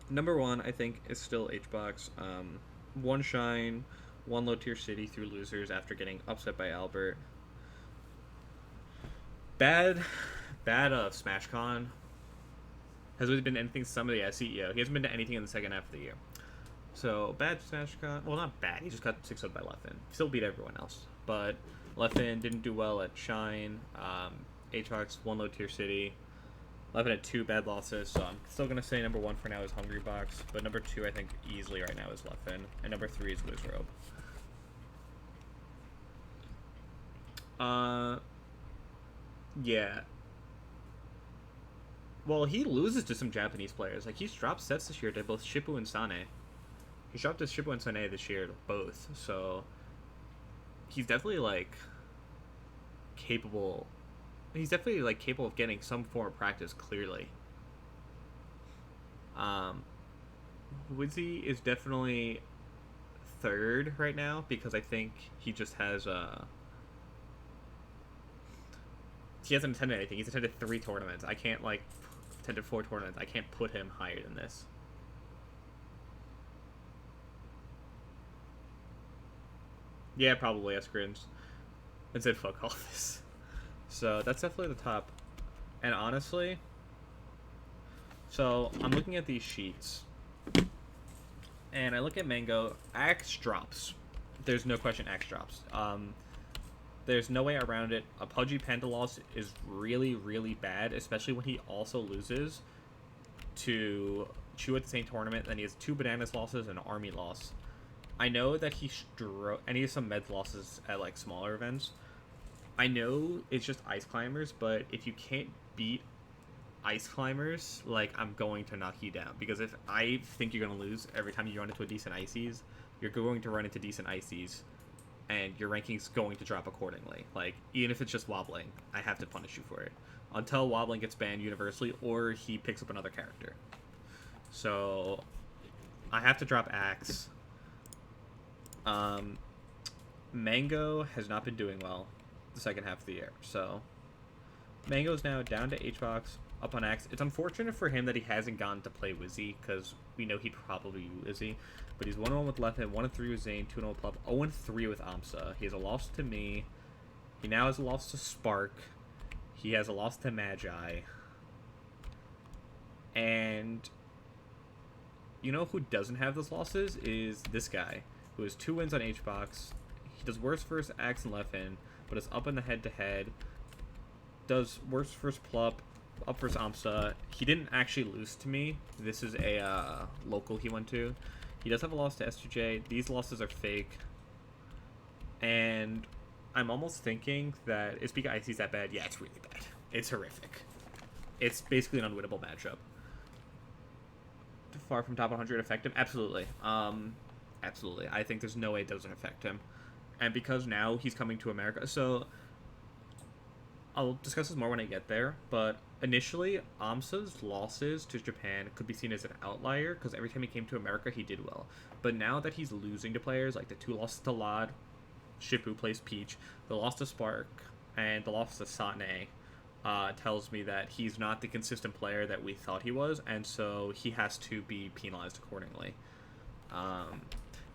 Number one, I think, is still HBox. One shine, one low tier city through losers after getting upset by Albert. Bad, bad SmashCon has always been anything some of the CEO. He hasn't been to anything in the second half of the year. So bad SmashCon. Well, not bad. He just got 6-0 by Leffen. Still beat everyone else, but Leffen didn't do well at Shine. HBox one low tier city. Leffen had two bad losses, so I'm still gonna say number one for now is Hungrybox, but number two I think easily right now is Leffen, and number three is Wizrobe. Uh, yeah. Well, he loses to some Japanese players. Like he's dropped sets this year to both Shippu and Sane. He dropped to Shippu and Sane this year, both. So he's definitely like capable. He's definitely like capable of getting some form of practice. Clearly, um, Wizzy is definitely third right now because I think he just has he hasn't attended anything. He's attended 3 tournaments. I can't like attended 4 tournaments. I can't put him higher than this. Yeah, probably Escrins. And said fuck all this. So that's definitely the top. And honestly, so I'm looking at these sheets, and I look at Mango. Axe drops. There's no question. Axe drops. There's no way around it. A Pudgy Panda loss is really, really bad, especially when he also loses to Chew at the same tournament. Then he has 2 Bananas losses and an Army loss. I know that and he has some Meds losses at like smaller events. I know it's just Ice Climbers, but if you can't beat Ice Climbers, like I'm going to knock you down because if I think you're gonna lose every time you run into a decent Ices, you're going to run into decent Ices, and your ranking's going to drop accordingly. Like even if it's just wobbling, I have to punish you for it until wobbling gets banned universally or he picks up another character. So I have to drop Axe. Um, Mango has not been doing well the second half of the year, so Mango's now down to HBox, up on Axe. It's unfortunate for him that he hasn't gone to play Wizzy, because we know he'd probably be Wizzy. But he's 1-1 with Leffen, 1-3 with Zane, 2-0 with Plup, 0-3 with Amsa. He has a loss to me. He now has a loss to Spark. He has a loss to Magi. And you know who doesn't have those losses is this guy, who has 2 wins on HBox. He does worse versus Axe and Leffen, but is up in the head-to-head. Does worse versus Plup, up versus Amsa. He didn't actually lose to me. This is a local he went to. He does have a loss to S2J. These losses are fake. And I'm almost thinking that it's because IC's that bad. Yeah, it's really bad. It's horrific. It's basically an unwinnable matchup. Far from top 100 affect him? Absolutely. Absolutely. I think there's no way it doesn't affect him. And because now he's coming to America, so I'll discuss this more when I get there, but initially, Amsa's losses to Japan could be seen as an outlier, because every time he came to America, he did well. But now that he's losing to players, like the 2 losses to Lod, Shippu plays Peach, the loss to Spark, and the loss to Sane, tells me that he's not the consistent player that we thought he was, and so he has to be penalized accordingly. Um,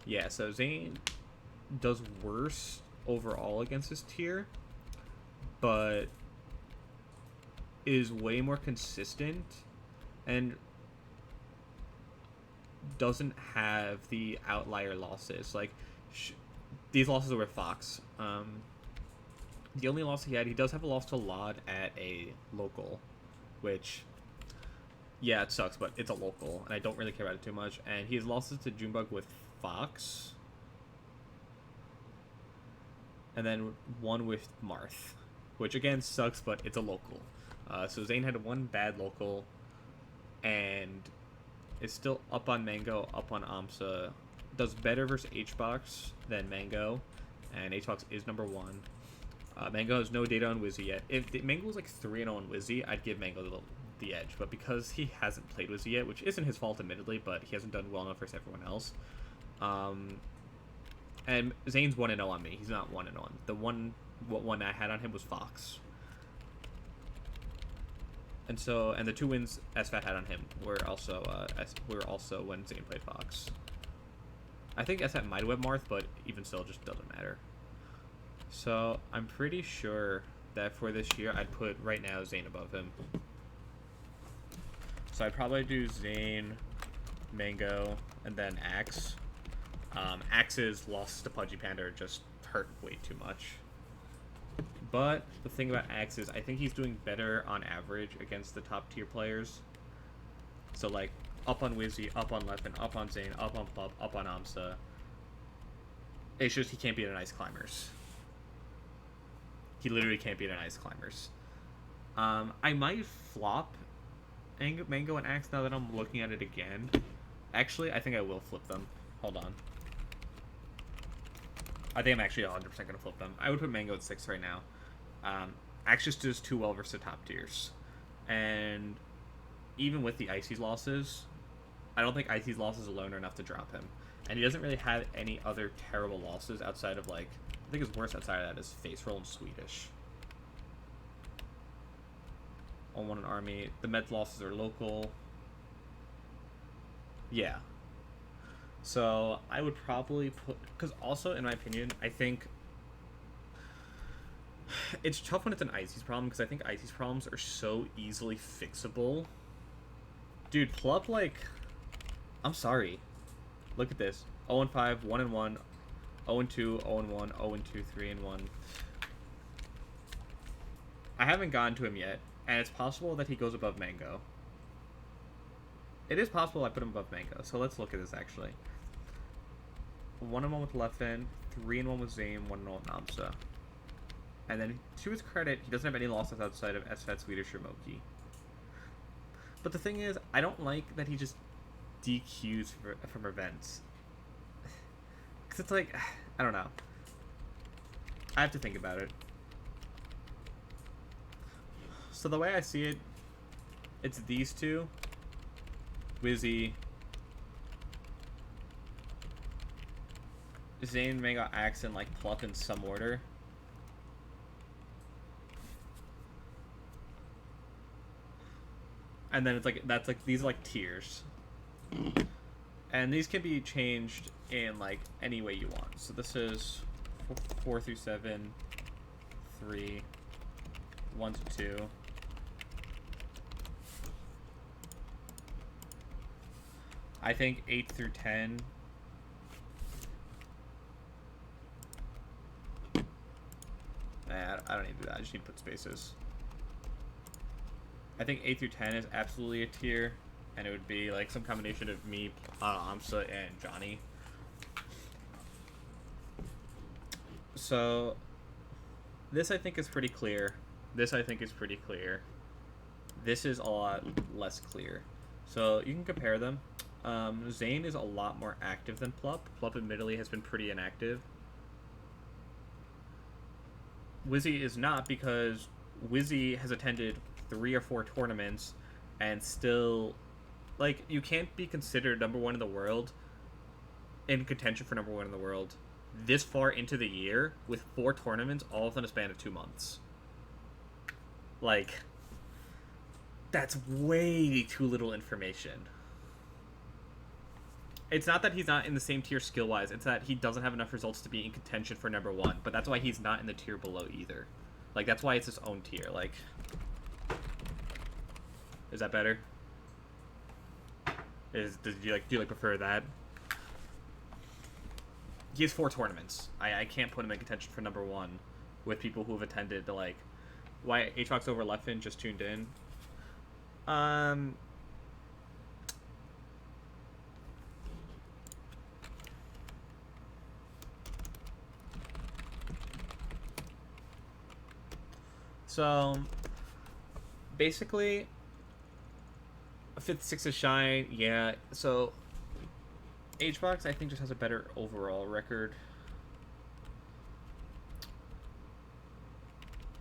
yeah, so Zane does worse overall against his tier, but is way more consistent and doesn't have the outlier losses. Like, these losses are with Fox. The only loss he does have a loss to Lod at a local, which, yeah, it sucks, but it's a local, and I don't really care about it too much. And he has losses to Junebug with Fox, and then one with Marth, which again sucks, but it's a local. So Zane had one bad local, and is still up on Mango, up on Amsa. Does better versus HBox than Mango, and HBox is number one. Mango has no data on Wizzy yet. If Mango was like 3-0 on Wizzy, I'd give Mango the edge. But because he hasn't played Wizzy yet, which isn't his fault admittedly, but he hasn't done well enough versus everyone else. And Zane's 1-0 on me. He's not 1-0 on. The one I had on him was Fox. And the 2 wins SFAT had on him were also when Zane played Fox. I think SFAT might have went Marth, but even still, just doesn't matter. So I'm pretty sure that for this year, I'd put right now Zane above him. So I'd probably do Zane, Mango, and then Axe. Axe's losses to Pudgy Panda just hurt way too much. But the thing about Axe is I think he's doing better on average against the top tier players. So like up on Wizzy, up on Leffen, up on Zane, up on Plup, up on Amsa. It's just he can't beat an Ice Climbers. He literally can't beat an Ice Climbers. I might flop Mango and Axe now that I'm looking at it again. Actually, I think I will flip them. Hold on. I think I'm actually 100% going to flip them. I would put Mango at 6 right now. Axe just does too well versus the top tiers. And even with the Icy's losses, I don't think Icy's losses alone are enough to drop him. And he doesn't really have any other terrible losses outside of, like, I think his worst outside of that is Face Roll and Swedish. On one in Army. The Meds losses are local. Yeah. So I would probably put, because also in my opinion, I think it's tough when it's an Icy's problem, because I think Icy's problems are so easily fixable. Dude, Plup, like, I'm sorry. Look at this. 0-5, 1-1, 0-2, 0-1, 0-2, 3-1. I haven't gotten to him yet, and it's possible that he goes above Mango. It is possible I put him above Mango, so let's look at this actually. 1-1 with Leffen, 3-1 with Zane, 1-0 with Namsa. And then, to his credit, he doesn't have any losses outside of SFAT, Swedish, or Moki. But the thing is, I don't like that he just DQs from events. Because it's like, I don't know. I have to think about it. So the way I see it, it's these two. Wizzy, Zane, Mango, Axe, and like Plup in some order. And then it's like, that's like, these are like tiers. And these can be changed in like any way you want. So this is 4 through 7, 3, 1 to 2. I think 8 through 10. Nah, I don't need to do that. I just need to put spaces. I think 8 through 10 is absolutely a tier, and it would be like some combination of me, Amsa, and Johnny. So this I think is pretty clear. This I think is pretty clear. This is a lot less clear. So you can compare them. Zane is a lot more active than Plup. Plup admittedly has been pretty inactive. Wizzy is not, because Wizzy has attended 3 or 4 tournaments and still, like, you can't be considered #1 in the world, in contention for #1 in the world, this far into the year with 4 tournaments all within a span of 2 months. Like, that's way too little information. It's not that he's not in the same tier skill-wise, it's that he doesn't have enough results to be in contention for #1, but that's why he's not in the tier below either. Like, that's why it's his own tier, like... Is that better? Do you prefer that? He has 4 tournaments. I can't put him in contention for #1 with people who have attended, like... Why HVOX over Leffen just tuned in? So, basically, 5th, 6th is Shine, yeah. So, HBox, I think, just has a better overall record.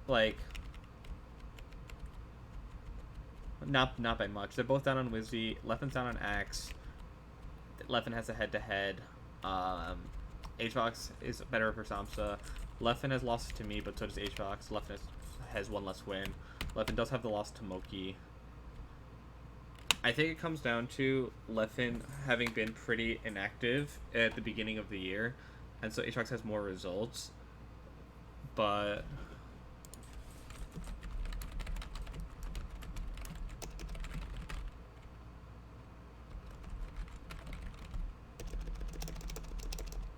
Like, not by much. They're both down on Wizzy. Leffen's down on Axe. Leffen has a head-to-head. HBox is better for Samsa. Leffen has lost to me, but so does HBox. Leffen has 1 less win. Leffen does have the loss to Moki. I think it comes down to Leffen having been pretty inactive at the beginning of the year, and so Aatrox has more results. But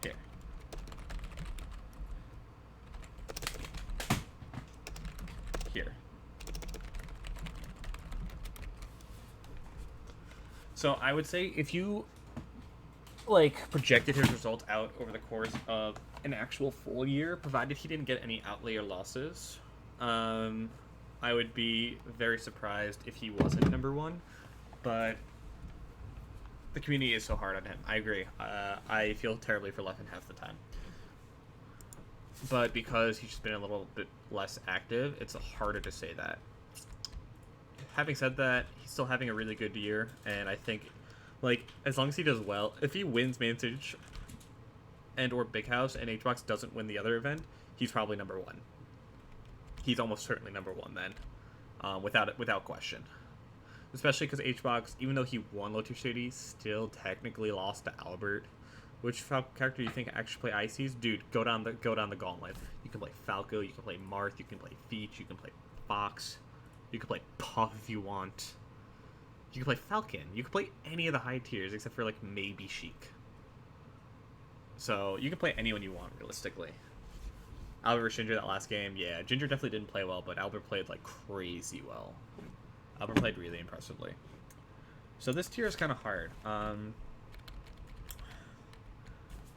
here, here. So I would say if you like projected his result out over the course of an actual full year, provided he didn't get any outlier losses, um, I would be very surprised if he wasn't number one. But the community is so hard on him. I agree. I feel terribly for Leffen half the time. But because he's just been a little bit less active, it's harder to say that. Having said that, he's still having a really good year, and I think, like, as long as he does well, if he wins main stage and or Big House and HBox doesn't win the other event, he's probably number one. He's almost certainly number one then, without question. Especially because HBox, even though he won Low Tier City, still technically lost to Albert. Which character do you think actually play Ices? Dude, go down the gauntlet. You can play Falco, you can play Marth, you can play Feach, you can play Fox, you can play Puff if you want. You can play Falcon. You can play any of the high tiers except for like maybe Sheik. So you can play anyone you want realistically. Albert versus Ginger that last game, yeah, Ginger definitely didn't play well, but Albert played like crazy well. Albert played really impressively. So this tier is kind of hard.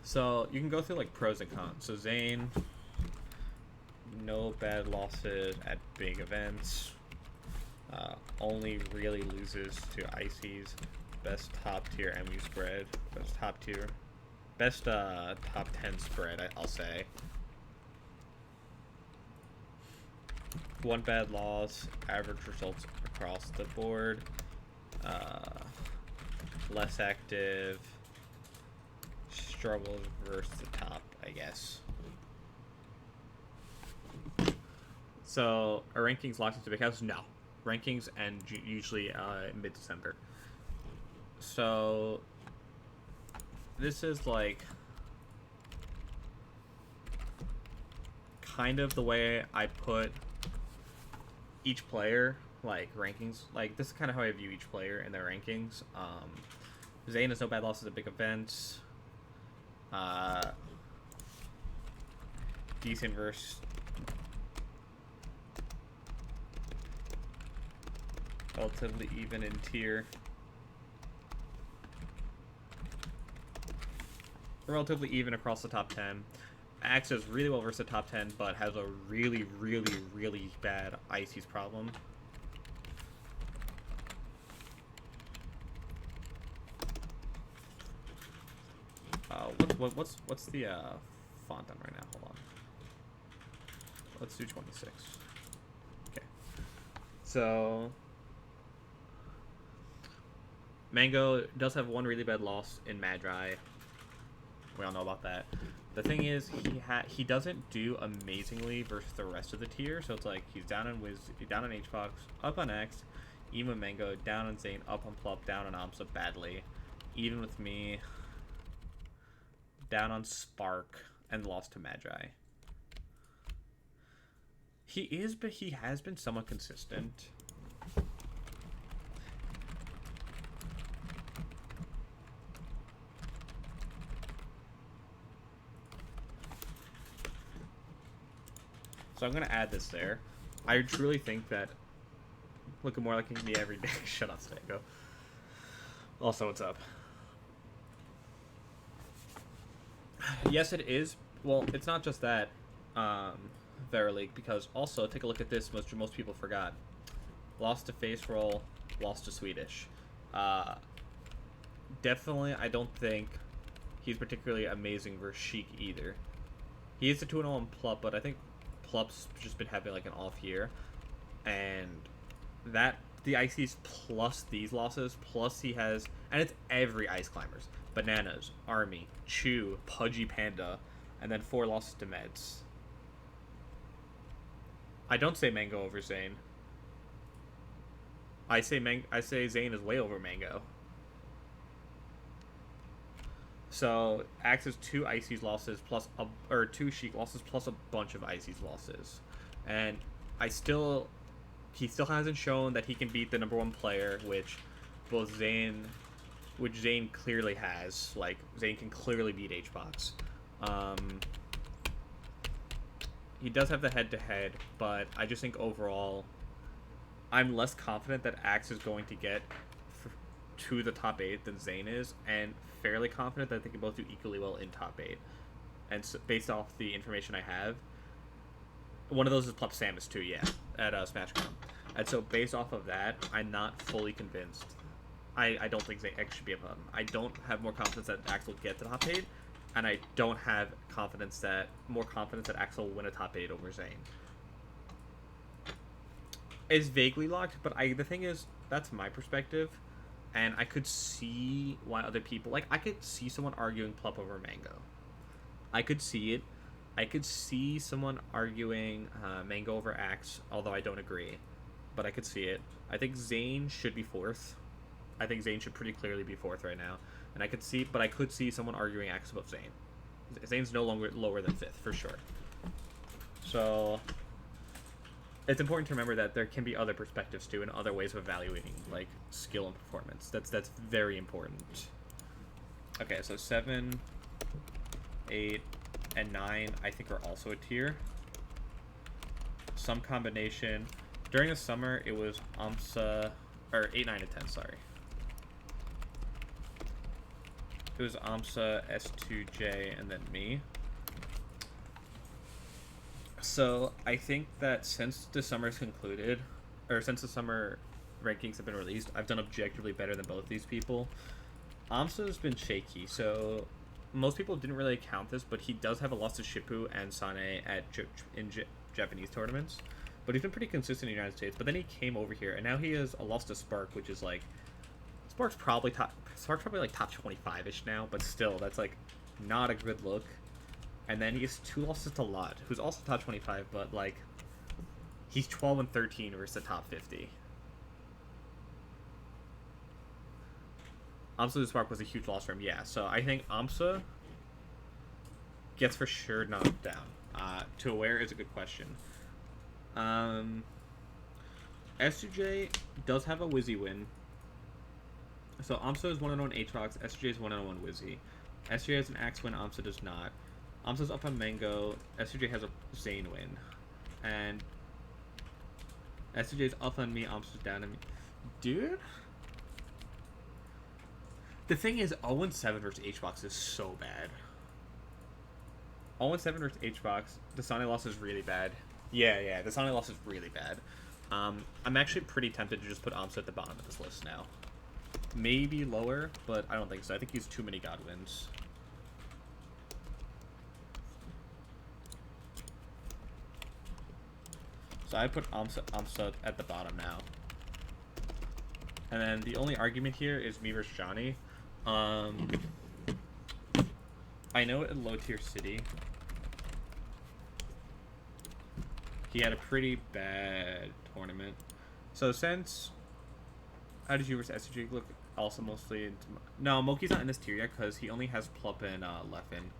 So you can go through like pros and cons. So Zane, no bad losses at big events. Only really loses to Ices. Best top tier MU spread. Best top tier. Best top 10 spread, I'll say. One bad loss. Average results across the board. Less active. Struggles versus the top, I guess. So, are rankings locked into Big House? No. Rankings end usually mid-December. So, this is like kind of the way I put each player, like rankings. Like, this is kind of how I view each player in their rankings. Zane has no bad losses at big events. Decent versus relatively even in tier. Relatively even across the top 10. Acts does really well versus the top 10, but has a really, really, really bad Ices problem. What's the font on right now? Hold on. Let's do 26. Okay. So Mango does have one really bad loss in Magi. We all know about that. The thing is, he doesn't do amazingly versus the rest of the tier. So it's like he's down on Wiz, down on HBox, up on X, even with Mango, down on Zane, up on Plup, down on Amsa badly. Even with me, down on Spark, and lost to Magi. But he has been somewhat consistent. So I'm gonna add this there. I truly think that looking more like me every day. Shut up, Stango. Also, what's up? Yes, it is. Well, it's not just that, Verily, because also take a look at this. Most people forgot. Lost to Face Roll, lost to Swedish. Definitely, I don't think he's particularly amazing versus Sheik either. He is a 2-0 on Plup, but I think Plup's just been having like an off year, and that the Ices plus these losses, plus he has, and it's every Ice Climbers: Bananas, Army, Chew, Pudgy Panda, and then 4 losses to Meds. I don't say Mango over Zane. I say Zayn is way over Mango. So Axe has two Ices losses plus or two Sheik losses plus a bunch of Ices losses, and I still he still hasn't shown that he can beat the number one player, which Zayn clearly has. Like Zayn can clearly beat HBox. Um, he does have the head to head, but I just think overall, I'm less confident that Axe is going to get to the top 8 than Zayn is, and fairly confident that they can both do equally well in top 8. And so, based off the information I have, one of those is Plup Samus too, yeah, at SmashCon. And so based off of that, I'm not fully convinced. I don't think X should be above him. I don't have more confidence that Axel will get to top 8, and I don't have more confidence that Axel will win a top 8 over Zayn. It's vaguely locked, but the thing is, that's my perspective, and I could see why other people, like, I could see someone arguing Plup over Mango. I could see it. I could see someone arguing Mango over Axe, although I don't agree, but I could see it. I think Zayn should be 4th. I think Zayn should pretty clearly be 4th right now, and I could see someone arguing Axe above Zayn. Zayn's no longer lower than 5th for sure. So it's important to remember that there can be other perspectives too and other ways of evaluating like skill and performance. That's very important. Okay, so 7, 8, and 9 I think are also a tier. Some combination. During the summer it was AMSA, or 8, 9, and 10, sorry. It was AMSA, S2J, and then me. So I think that since the summer's concluded, or since the summer rankings have been released, I've done objectively better than both these people. AMSA has been shaky, so most people didn't really count this, but he does have a loss to Shippu and Sane in Japanese tournaments. But he's been pretty consistent in the United States. But then he came over here, and now he has a loss to Spark, which is like, Spark's probably like top 25-ish now, but still, that's like not a good look. And then he has 2 losses to Lot, who's also top 25, but like he's 12 and 13 versus the top 50. AMSA to Spark was a huge loss for him, yeah. So I think AMSA gets for sure knocked down. To where is a good question. S2J does have a Wizzy win. So AMSA is 1-0 on Aatrox, S2J is 1-0 on Wizzy. S2J has an Axe win, AMSA does not. AMSA's up on Mango, S2J has a Zayn win. And S2J's up on me, AMSA's down on me. Dude? The thing is, 0-7 versus HBox is so bad. 0-7 versus HBox, the Sane loss is really bad. Yeah, the Sane loss is really bad. I'm actually pretty tempted to just put AMSA at the bottom of this list now. Maybe lower, but I don't think so. I think he's too many God wins. So I put AMSA at the bottom now. And then the only argument here is me versus Johnny. I know in low tier city he had a pretty bad tournament. So since how did you versus SCG look? Also mostly into no, Moki's not in this tier yet because he only has Plup and Leffen.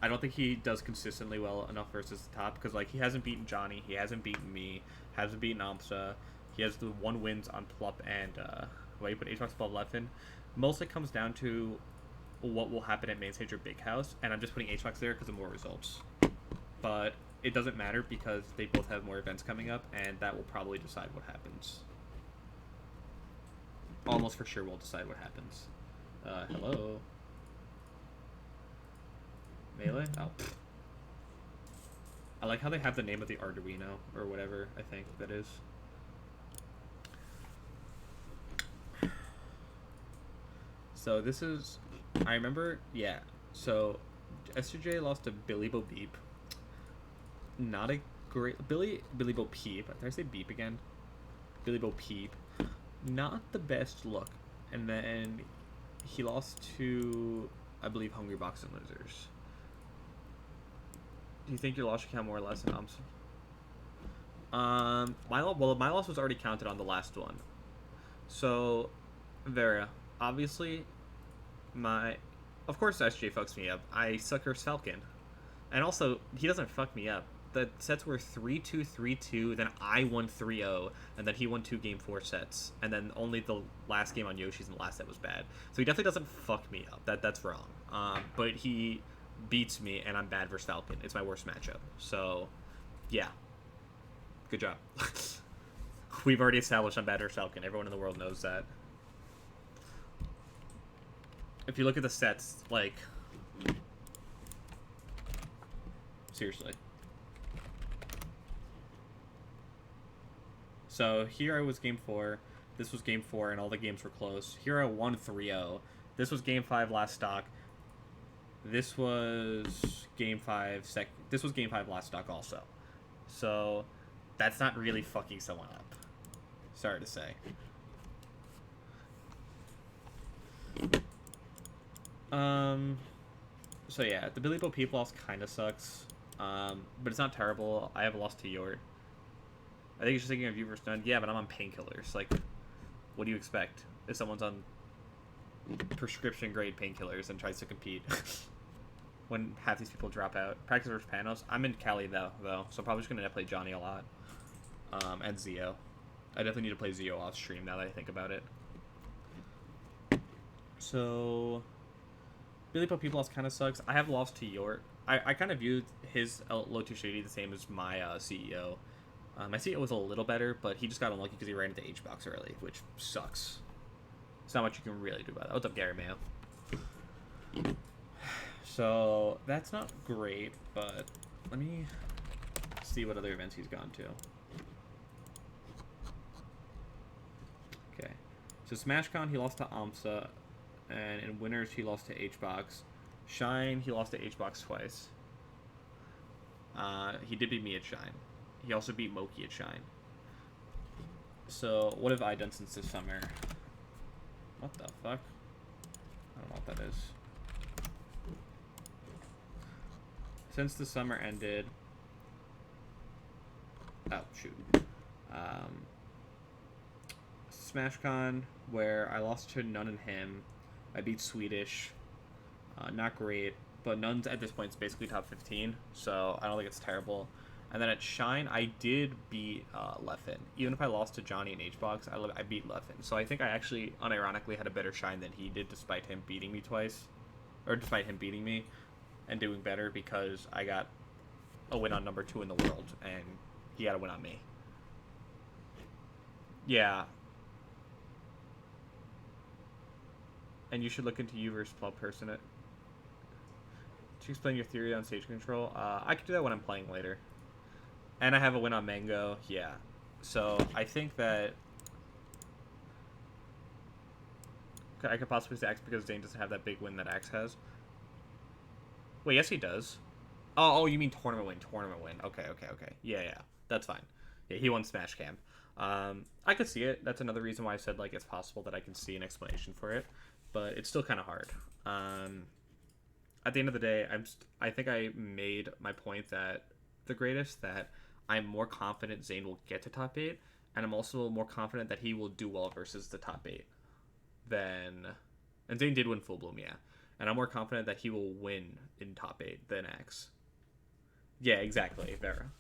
I don't think he does consistently well enough versus the top because like he hasn't beaten Johnny, he hasn't beaten me, hasn't beaten AMSA. He has the 1 wins on Plup and well, you put HBox above Leffen. Mostly comes down to what will happen at Main Stage or Big House, and I'm just putting HBox there because of more results. But it doesn't matter because they both have more events coming up, and that will probably decide what happens. Almost for sure will decide what happens. Hello? Melee? Oh. I like how they have the name of the Arduino, or whatever, I think that is. So this is, I remember, yeah. So S2J lost to Billy Bo Beep. Not a great Billy Bo Peep. Did I say Beep again? Billy Bo Peep. Not the best look. And then he lost to, I believe, Hungry Boxing Losers. Do you think your loss should count more or less than AMSA? My loss was already counted on the last one. So, Vera, obviously, my, of course, SJ fucks me up. I suck Earth Falcon, and also he doesn't fuck me up. The sets were 3-2, 3-2. Then I won 3-0, and then he won two game four sets, and then only the last game on Yoshi's in the last set was bad. So he definitely doesn't fuck me up. That's wrong. But he beats me, and I'm bad versus Falcon. It's my worst matchup. So, yeah, good job. We've already established I'm bad versus Falcon. Everyone in the world knows that. If you look at the sets, like, seriously. So here I was game 4, this was game 4, and all the games were close. Here I won 3-0. This was game 5 last stock. This was game 5 this was game 5 last stock also. So that's not really fucking someone up. Sorry to say. So yeah, the Billy Bo Peep loss kind of sucks. But it's not terrible. I have a loss to Yort. I think you're just thinking of you versus none. Yeah, but I'm on painkillers. Like, what do you expect if someone's on prescription grade painkillers and tries to compete when half these people drop out? Practice versus Panos. I'm in Cali though, so I'm probably just gonna play Johnny a lot. And Zio. I definitely need to play Zio off stream now that I think about it. So Billy Bo Peep loss kind of sucks. I have lost to Yort. I kind of view his Lotu Shady the same as my CEO. My CEO was a little better, but he just got unlucky because he ran into H-Box early, which sucks. There's not much you can really do about that. What's up, Gary Mayo? So, that's not great, but let me see what other events he's gone to. Okay. So, SmashCon, he lost to AMSA, and in Winners, he lost to H-Box. Shine, he lost to H-Box twice. He did beat me at Shine. He also beat Moki at Shine. So, what have I done since this summer? What the fuck? I don't know what that is. Since the summer ended... Oh, shoot. SmashCon, where I lost to None and him. I beat Swedish. Not great, but Nunn's at this point is basically top 15, so I don't think it's terrible. And then at Shine, I did beat Leffen. Even if I lost to Johnny and H-Box, I beat Leffen. So I think I actually, unironically, had a better Shine than he did, despite him beating me twice. Or despite him beating me and doing better, because I got a win on number 2 in the world, and he got a win on me. Yeah. And you should look into you versus Club Person. To explain your theory on stage control, I could do that when I'm playing later. And I have a win on Mango, yeah. So I think that I could possibly say Axe because Zane doesn't have that big win that Axe has. Wait, yes he does. Oh, you mean tournament win. Okay. Yeah, that's fine. Yeah, he won Smash Cam. I could see it. That's another reason why I said, like, it's possible that I can see an explanation for it. But it's still kind of hard. At the end of the day, I think I made my point that the greatest, that I'm more confident Zane will get to top 8, and I'm also more confident that he will do well versus the top 8 than... And Zane did win Full Bloom, yeah. And I'm more confident that he will win in top 8 than X. Yeah, exactly, Vera.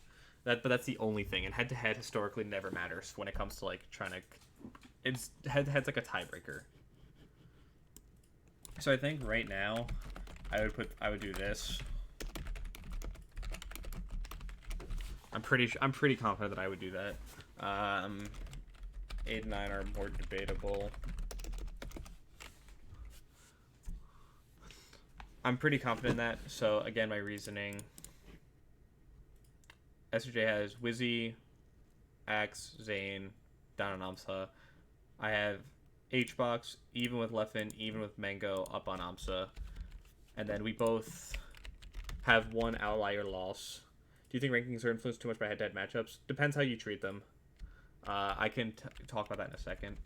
But that's the only thing, and head-to-head historically never matters when it comes to, like, trying to... It's head-to-head's like a tiebreaker. So I think right now, I would do this. I'm pretty confident that I would do that. 8 and 9 are more debatable. I'm pretty confident in that. So again, my reasoning. SJ has Wizzy, Axe, Zane, down on AMSA. I have H-Box, even with Leffen, even with Mango, up on AMSA. And then we both have one outlier loss. Do you think rankings are influenced too much by head-to-head matchups? Depends how you treat them. I can talk about that in a second.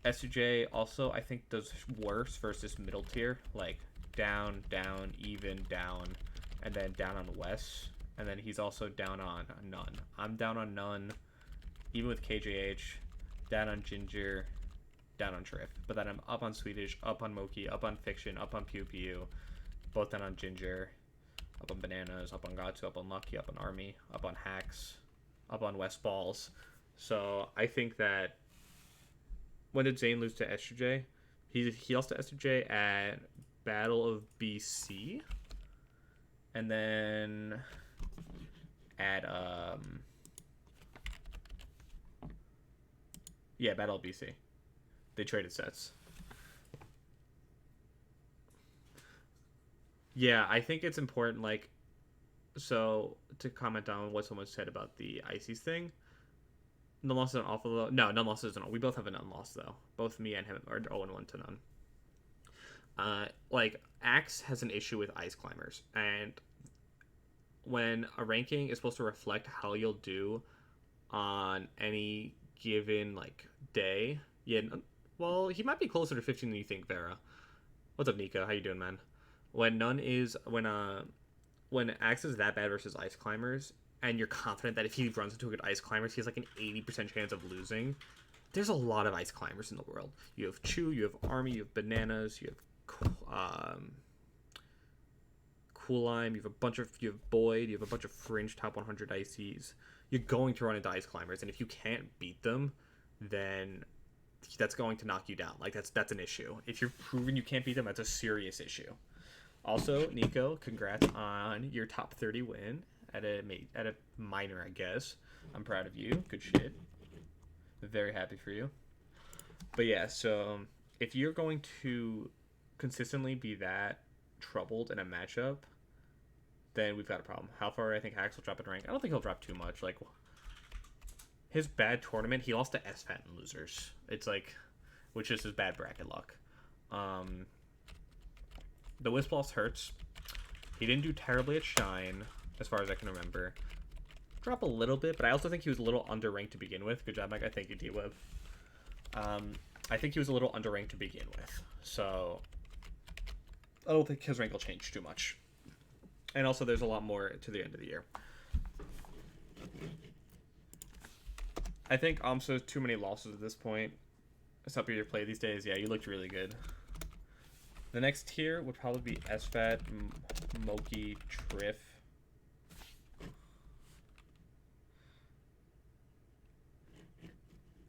SJ also, I think, does worse versus middle tier. Like, down, down, even, down, and then down on West. And then he's also down on None. I'm down on None, even with KJH. down on Ginger, down on Trip. But then I'm up on Swedish, up on Moki, up on Fiction, up on Pew Pew, both down on Ginger, up on Bananas, up on Gatsu, up on Lucky, up on Army, up on Hacks, up on West Balls. So I think that when did Zane lose to SJ? He lost to SJ at Battle of BC, and then at Battle of BC. They traded sets. Yeah, I think it's important, like, so to comment on what someone said about the Ices thing. None loss is an awful though. No, none loss isn't. We both have a none loss though. Both me and him are 0-1 to none. Like Axe has an issue with ice climbers, and when a ranking is supposed to reflect how you'll do on any given like day, yeah. Well, he might be closer to 15 than you think, Vera. What's up, Nico? How you doing, man? When Axe is that bad versus ice climbers, and you're confident that if he runs into a good ice climbers, he has like an 80% chance of losing. There's a lot of ice climbers in the world. You have Chew, you have Army, you have Bananas, you have Cool Lime, you have Boyd, you have a bunch of fringe top 100 ICs. You're going to run into ice climbers, and if you can't beat them, then that's going to knock you down. Like that's an issue. If you're proving you can't beat them, that's a serious issue. Also, Nico, congrats on your top 30 win at a minor, I guess. I'm proud of you. Good shit. Very happy for you. But yeah, so if you're going to consistently be that troubled in a matchup, then we've got a problem. How far I think Hax will drop in rank? I don't think he'll drop too much. Like his bad tournament, he lost to SFAT and losers. It's like, which is his bad bracket luck. The Wisp loss hurts. He didn't do terribly at Shine, as far as I can remember. Drop a little bit, but I also think he was a little underranked to begin with. Good job, Mike. I thank you, D-Web. I think he was a little underranked to begin with. So I don't think his rank will change too much. And also, there's a lot more to the end of the year. I think Amsa's too many losses at this point. It's up your play these days. Yeah, you looked really good. The next tier would probably be SFAT, Moki, Triff.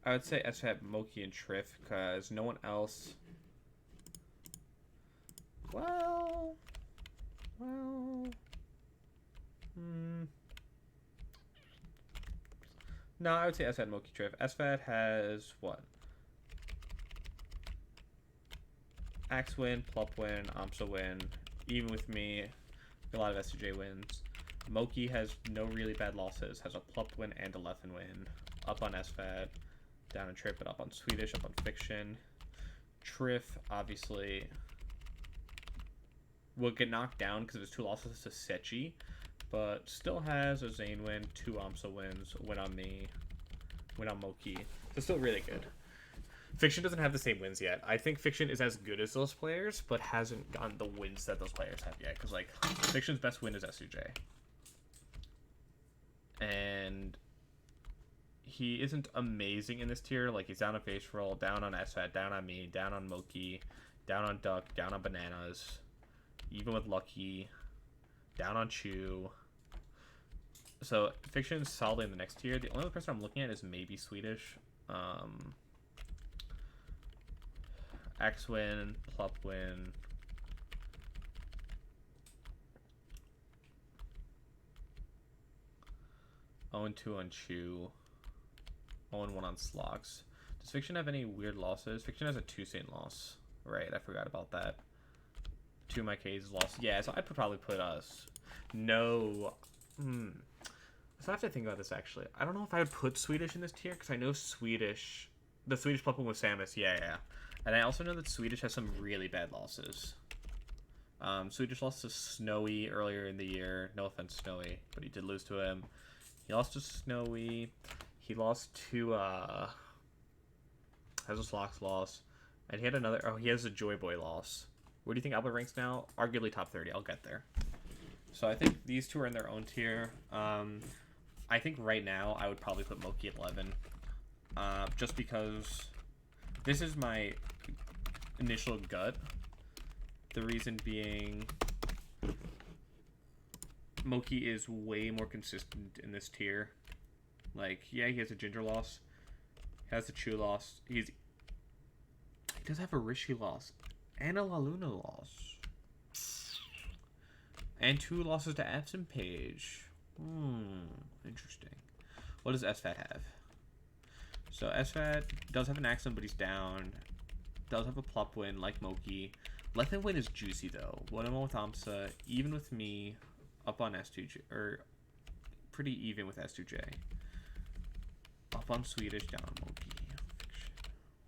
I would say SFAT, Moki, and Triff, because no one else... Well... No, I would say SFAT, Moki, Triff. SFAT has, what? Axe win, Plup win, Amsa win. Even with me, a lot of SJ wins. Moki has no really bad losses. Has a Plup win and a Leffen win. Up on SFAT, down on Trip, but up on Swedish, up on Fiction. Triff, obviously, will get knocked down because of his 2 losses to Sechi, but still has a Zane win, 2 Amsa wins, win on me, win on Moki. So still really good. Fiction doesn't have the same wins yet. I think Fiction is as good as those players, but hasn't gotten the wins that those players have yet. Because, like, Fiction's best win is SUJ. And he isn't amazing in this tier. Like, he's down on Face Roll, down on SFAT, down on me, down on Moki, down on Duck, down on Bananas, even with Lucky, down on Chew. So, Fiction's solidly in the next tier. The only person I'm looking at is maybe Swedish. X win, Plup win. Owen 2 on Chew. Owen 1 on Slox. Does Fiction have any weird losses? Fiction has a 2 Saint loss. Right, I forgot about that. 2 of my K's lost. Yeah, so I'd probably put us. No. So I have to think about this actually. I don't know if I would put Swedish in this tier because I know Swedish. The Swedish Plup win with Samus. Yeah. And I also know that Swedish has some really bad losses. Swedish lost to Snowy earlier in the year. No offense, Snowy, but he did lose to him. He lost to Snowy. He lost to has a Slox loss, and he had another. Oh, he has a Joy Boy loss. Where do you think Albert ranks now? Arguably top 30. I'll get there. So I think these two are in their own tier. I think right now I would probably put Moki at 11. just because this is my initial gut. The reason being, Moki is way more consistent in this tier. Like, yeah, he has a Ginger loss, has a Chu loss. He does have a Rishi loss and a La Luna loss, and 2 losses to Absent Page. Interesting. What does SFAT have? So SFAT does have an Axum, but he's down. Does have a Plup win like Moki. Left win is juicy though. 1-1 with Amsa, even with me, up on S2J, or pretty even with S2J. Up on Swedish, down on Moki.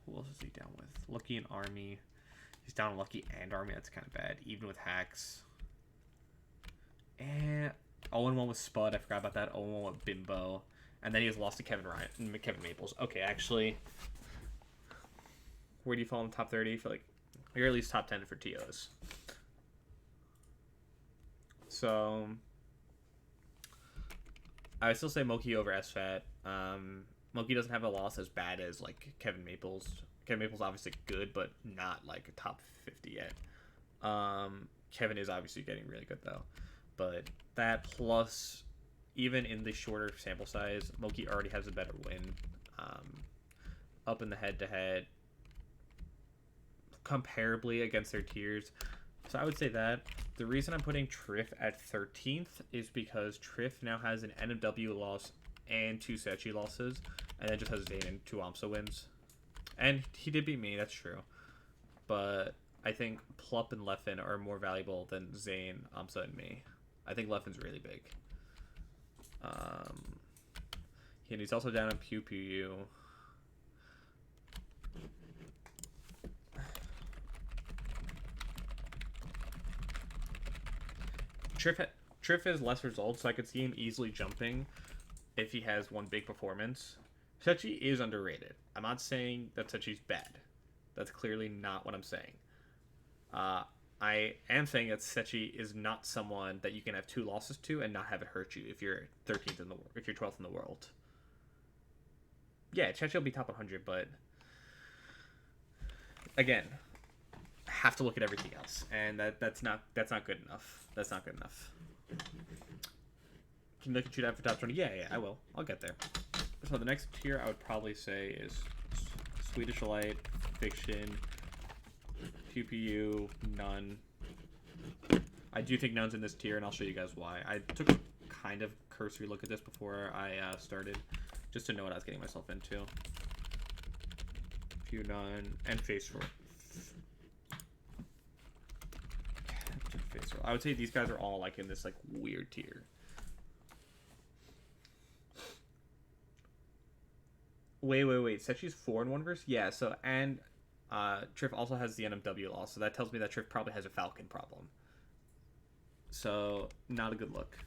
Who else is he down with? Lucky and Army. He's down on Lucky and Army. That's kind of bad. Even with Hacks. And 0-1 with Spud. I forgot about that. 0-1 with Bimbo. And then he has lost to Kevin Maples. Okay, actually, where do you fall in the top 30? For like, you're at least top 10 for TOs. So I would still say Moki over SFAT. Moki doesn't have a loss as bad as like Kevin Maples. Kevin Maples obviously good, but not like a top 50 yet. Kevin is obviously getting really good though. But that plus, even in the shorter sample size, Moki already has a better win. Up in the head-to-head, comparably against their tiers. So I would say that. The reason I'm putting Triff at 13th is because Triff now has an NMW loss and 2 Sechi losses, and then just has Zane and 2 Amsa wins. And he did beat me, that's true. But I think Plup and Leffen are more valuable than Zane, Amsa, and me. I think Leffen's really big. And he's also down on Pew Pew. Triff has less results, so I could see him easily jumping if he has one big performance. Sechi is underrated. I'm not saying that Sechi's bad. That's clearly not what I'm saying. I am saying that Sechi is not someone that you can have 2 losses to and not have it hurt you if you're 13th in the if you're 12th in the world. Yeah, Sechi will be top 100, but again, have to look at everything else, and that's not good enough. That's not good enough. Can you look at you that for top 20? Yeah, I will. I'll get there. So the next tier I would probably say is Swedish Light, Fiction, PPU, None. I do think None's in this tier, and I'll show you guys why. I took a kind of cursory look at this before I started, just to know what I was getting myself into. Few None, and Face Roll. I would say these guys are all like in this like weird tier. Wait. Sechi's 4-1 verse? Yeah, so, and Triff also has the NMW loss, so that tells me that Triff probably has a Falcon problem. So, not a good look.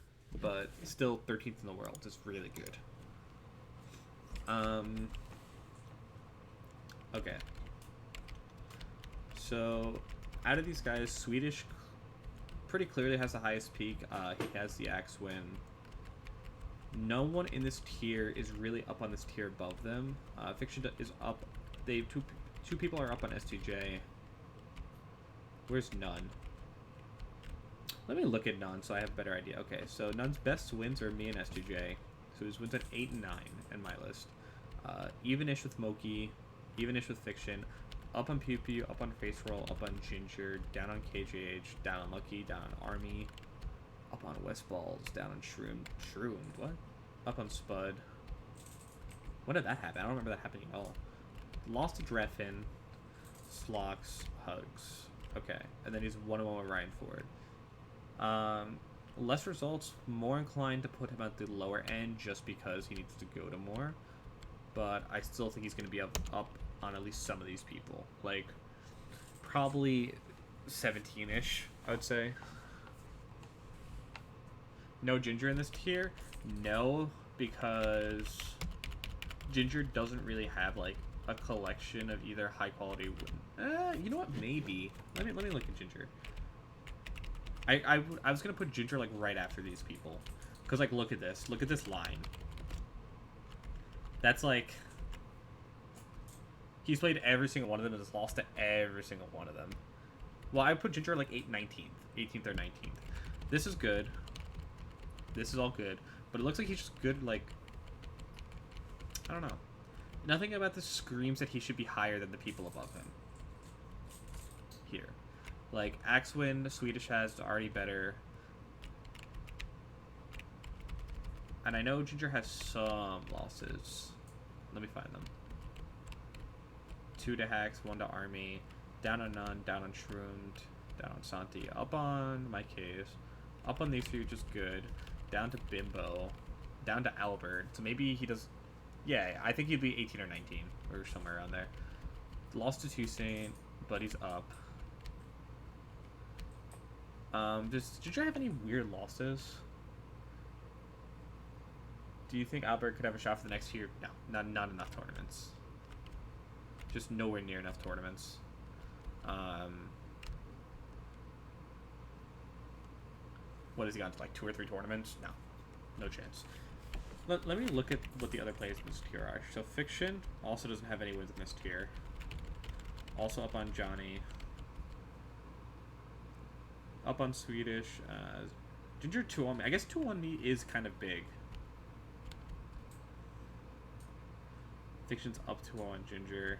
But still 13th in the world is really good. Okay. So, out of these guys, Swedish pretty clearly has the highest peak. He has the Axe win. No one in this tier is really up on this tier above them. Fiction is up. They two people are up on S2J. Where's None? Let me look at None so I have a better idea. Okay, so None's best wins are me and S2J. So his wins at 8 and 9 in my list. Even-ish with Moki, even-ish with Fiction. Up on Pew Pew, up on Face Roll, up on Ginger, down on KJH, down on Lucky, down on Army, up on Westballs, down on Shroomed, what? Up on Spud. When did that happen? I don't remember that happening at all. Lost to Dreffin, Slocks, Hugs. Okay, and then he's 1-1 with Ryan Ford. Less results, more inclined to put him at the lower end just because he needs to go to more. But I still think he's going to be up on at least some of these people. Like, probably 17-ish, I would say. No Ginger in this tier? No, because Ginger doesn't really have, like, a collection of either high-quality... you know what? Maybe. Let me look at Ginger. I was going to put Ginger, like, right after these people. Because, like, look at this. Look at this line. That's, like... He's played every single one of them and has lost to every single one of them. Well, I put Ginger like 18th or 19th. This is good. This is all good. But it looks like he's just good, like... I don't know. Nothing about this screams that he should be higher than the people above him. Here. Like, Axwin, Swedish has already better. And I know Ginger has some losses. Let me find them. 2 to Hax, 1 to Army, down on None, down on Shroomed, down on Santi, up on my case, up on these few, just good, down to Bimbo, down to Albert. So maybe he does. Yeah, I think he'd be 18 or 19 or somewhere around there. Lost to Toussaint, but he's up. Does Ginger have any weird losses? Do you think Albert could have a shot for the next year? No, not enough tournaments. Just nowhere near enough tournaments. What has he gone to, like 2 or 3 tournaments? No chance. Let me look at what the other players in this tier are. So Fiction also doesn't have any wins in this tier. Also up on Johnny. Up on Swedish. Ginger 2 on me. I guess 2 on me is kind of big. Fiction's up 2 on Ginger.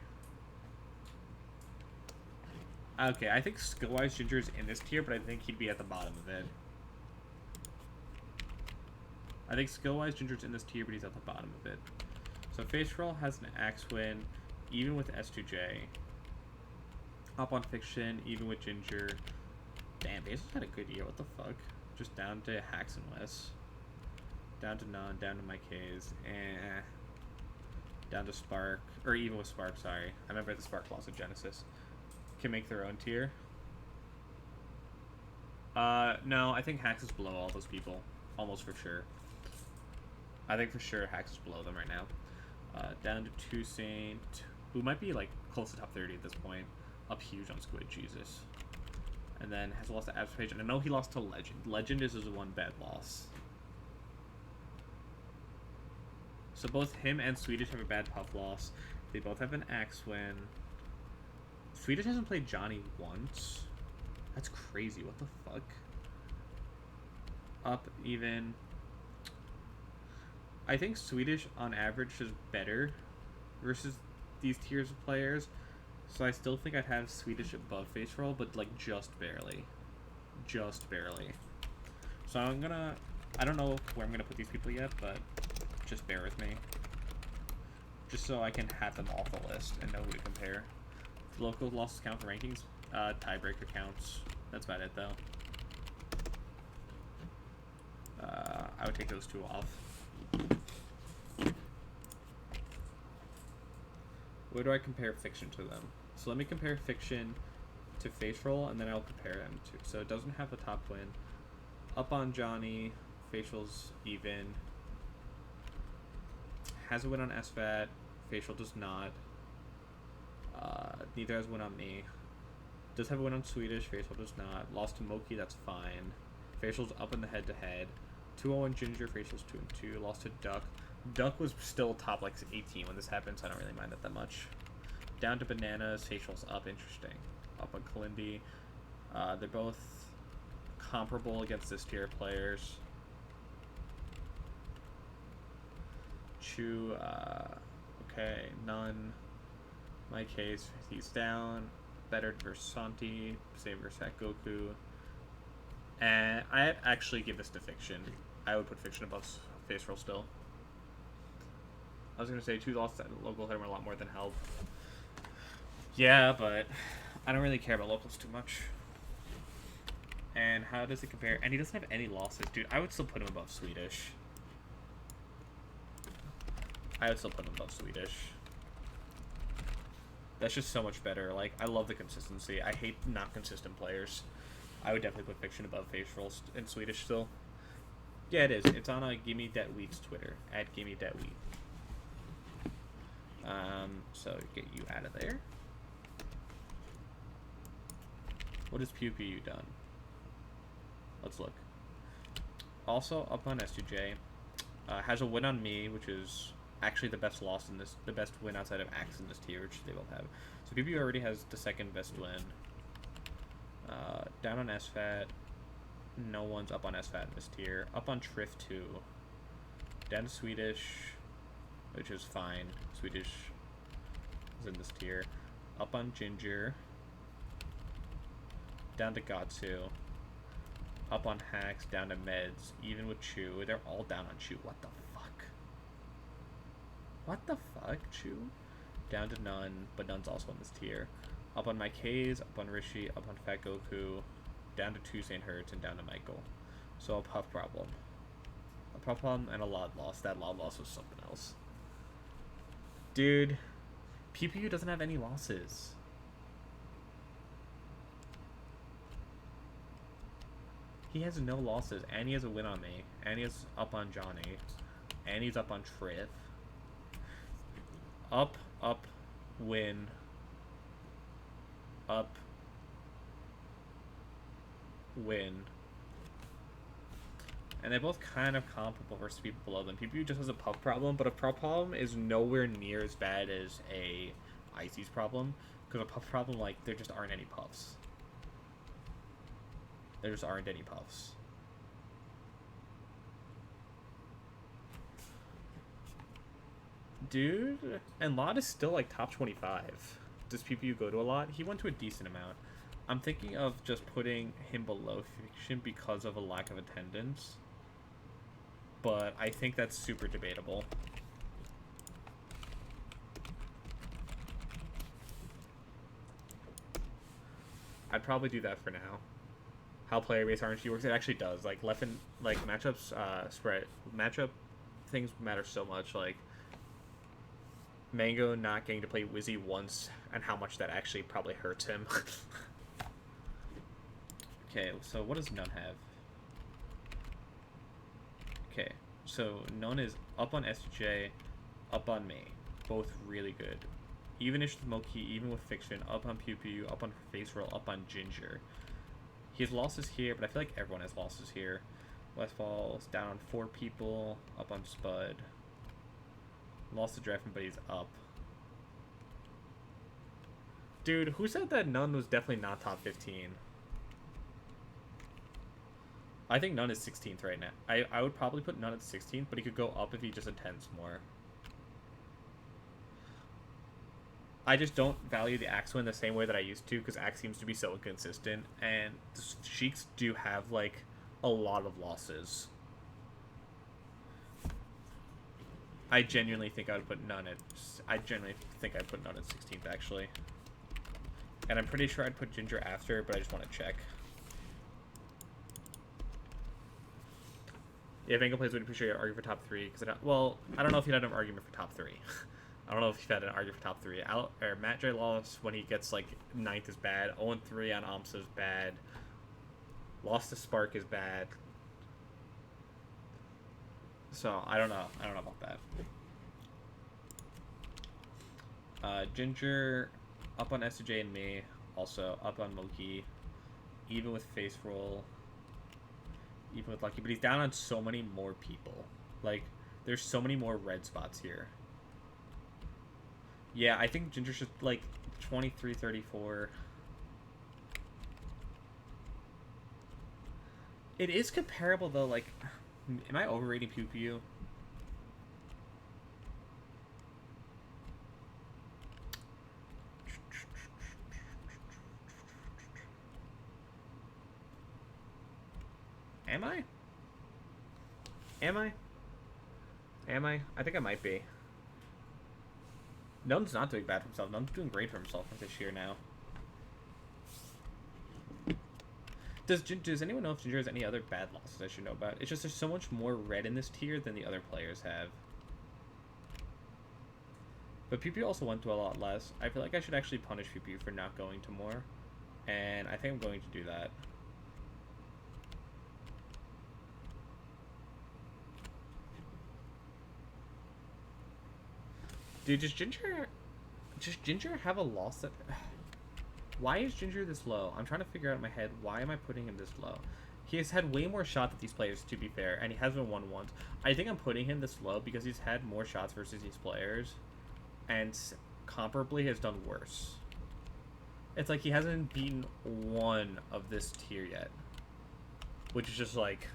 Okay, I think skill-wise Ginger's in this tier, but I think he'd be at the bottom of it. I think skill-wise Ginger's in this tier, but he's at the bottom of it. So Face Roll has an Axwin, even with S2J. Up on Fiction, even with Ginger. Damn, Basil's had a good year, what the fuck? Just down to Hax and Wes. Down to None, down to Mike Hayes, down to Spark, or even with Spark, sorry. I remember the Spark loss of Genesis. Can make their own tier. No, I think Hax is below all those people. Almost for sure. I think for sure Hax is below them right now. Down to Toussaint, who might be like close to top 30 at this point. Up huge on Squid, Jesus. And then has lost to Abs Page, and I know he lost to Legend. Legend is his one bad loss. So both him and Swedish have a bad Puff loss. They both have an Axe win. Swedish hasn't played Johnny once. That's crazy. What the fuck? Up, even. I think Swedish, on average, is better versus these tiers of players. So I still think I'd have Swedish above Face Roll, but, like, just barely. Just barely. So I'm gonna... I don't know where I'm gonna put these people yet, but just bear with me. Just so I can have them off the list and know who to compare. Local losses count for rankings. Tiebreaker counts. That's about it, though. I would take those 2 off. Where do I compare Fiction to them? So let me compare Fiction to Face Roll, and then I'll compare them to. So it doesn't have the top win. Up on Johnny, Facial's even. Has a win on SVAT. Facial does not. Neither has a win on me. Does have a win on Swedish. Facial does not. Lost to Moki. That's fine. Facial's up in the head-to-head. 2-0 on Ginger. Facial's 2-2. Lost to Duck. Duck was still top like 18 when this happened, so I don't really mind that much. Down to Bananas. Facial's up. Interesting. Up on Kalindi. They're both comparable against this tier of players. Chu, okay, None. My case, he's down. Better versus Santi. Same versus Goku. And I actually give this to Fiction. I would put Fiction above Face Roll still. I was gonna say 2 losses at local hit him a lot more than help. Yeah, but I don't really care about locals too much. And how does it compare? And he doesn't have any losses, dude. I would still put him above Swedish. I would still put him above Swedish. That's just so much better. Like, I love the consistency. I hate not consistent players. I would definitely put Fiction above Face Roll in Swedish still. Yeah, it is. It's on Gimme Dat Wheat's Twitter, at Gimme Dat Wheat. So get you out of there. What has Pew Pew done? Let's look. Also up on S2J. Has a win on me, which is actually the best loss in this, the best win outside of Axe in this tier, which they both have. So PPU already has the second best win. Down on SFAT, no one's up on SFAT in this tier. Up on Triff 2. Down to Swedish, which is fine. Swedish is in this tier. Up on Ginger. Down to Gatsu. Up on Hacks, down to Meds, even with Chew. They're all down on Chew. What the fuck? What the fuck, Chew? Down to None, but None's also in this tier. Up on my K's, up on Rishi, up on Fat Goku, down to 2 St. Hertz, and down to Michael. So a Puff problem. A Puff problem and a Loud loss. That Loud loss was something else. Dude, PPU doesn't have any losses. He has no losses, and he has a win on me, and he is up on Johnny, and he's up on Triff. Up, win. Up, win. And they're both kind of comparable versus people below them. PPU just has a puff problem, but a puff problem is nowhere near as bad as a Icy's problem, because a puff problem, like, there just aren't any puffs. There just aren't any puffs. Dude, and Lot is still like top 25. Does PPU go to a lot? He went to a decent amount. I'm thinking of just putting him below Fiction because of a lack of attendance. But I think that's super debatable. I'd probably do that for now. How player-based RNG works, it actually does. Like left and like matchups, matchup things matter so much. Like Mango not getting to play Wizzy once, and how much that actually probably hurts him. Okay, so what does None have? Okay, so None is up on SJ, up on me, both really good. Even-ish with Moki, even with Fiction, up on Pew Pew, up on Face Roll, up on Ginger. He has losses here, but I feel like everyone has losses here. Westfall's down on 4 people, up on Spud. Lost to Drafen, but he's up. Dude, who said that None was definitely not top 15? I think None is 16th right now. I would probably put None at 16th, but he could go up if he just attends more. I just don't value the Axe win the same way that I used to, because Axe seems to be so inconsistent, and the Sheiks do have, like, a lot of losses. I genuinely think I would put None at... I genuinely think I'd put None at 16th, actually. And I'm pretty sure I'd put Ginger after, but I just want to check. Yeah, if Angle plays, would appreciate your argument for top 3, because well, I don't know if he'd had an argument for top 3. I don't know if he's had an argument for top 3. Matt J. Lawless, when he gets like 9th, is bad. 0-3 on Amsa is bad. Lost to Spark is bad. So I don't know. I don't know about that. Ginger up on SJ and me. Also up on Moki. Even with Face Roll. Even with Lucky. But he's down on so many more people. Like, there's so many more red spots here. Yeah, I think Ginger should, like, 23, 34. It is comparable, though, like, am I overrating Pew Pew? Am I? Am I? Am I? I think I might be. None's not doing bad for himself. None's doing great for himself this year now. Does anyone know if Ginger has any other bad losses I should know about? It's just there's so much more red in this tier than the other players have. But PP also went to a lot less. I feel like I should actually punish PP for not going to more. And I think I'm going to do that. Dude, does Ginger have a loss that... Why is Ginger this low? I'm trying to figure out in my head, why am I putting him this low? He has had way more shots at these players, to be fair, and he has been won once. I think I'm putting him this low because he's had more shots versus these players, and comparably has done worse. It's like he hasn't beaten one of this tier yet, which is just like,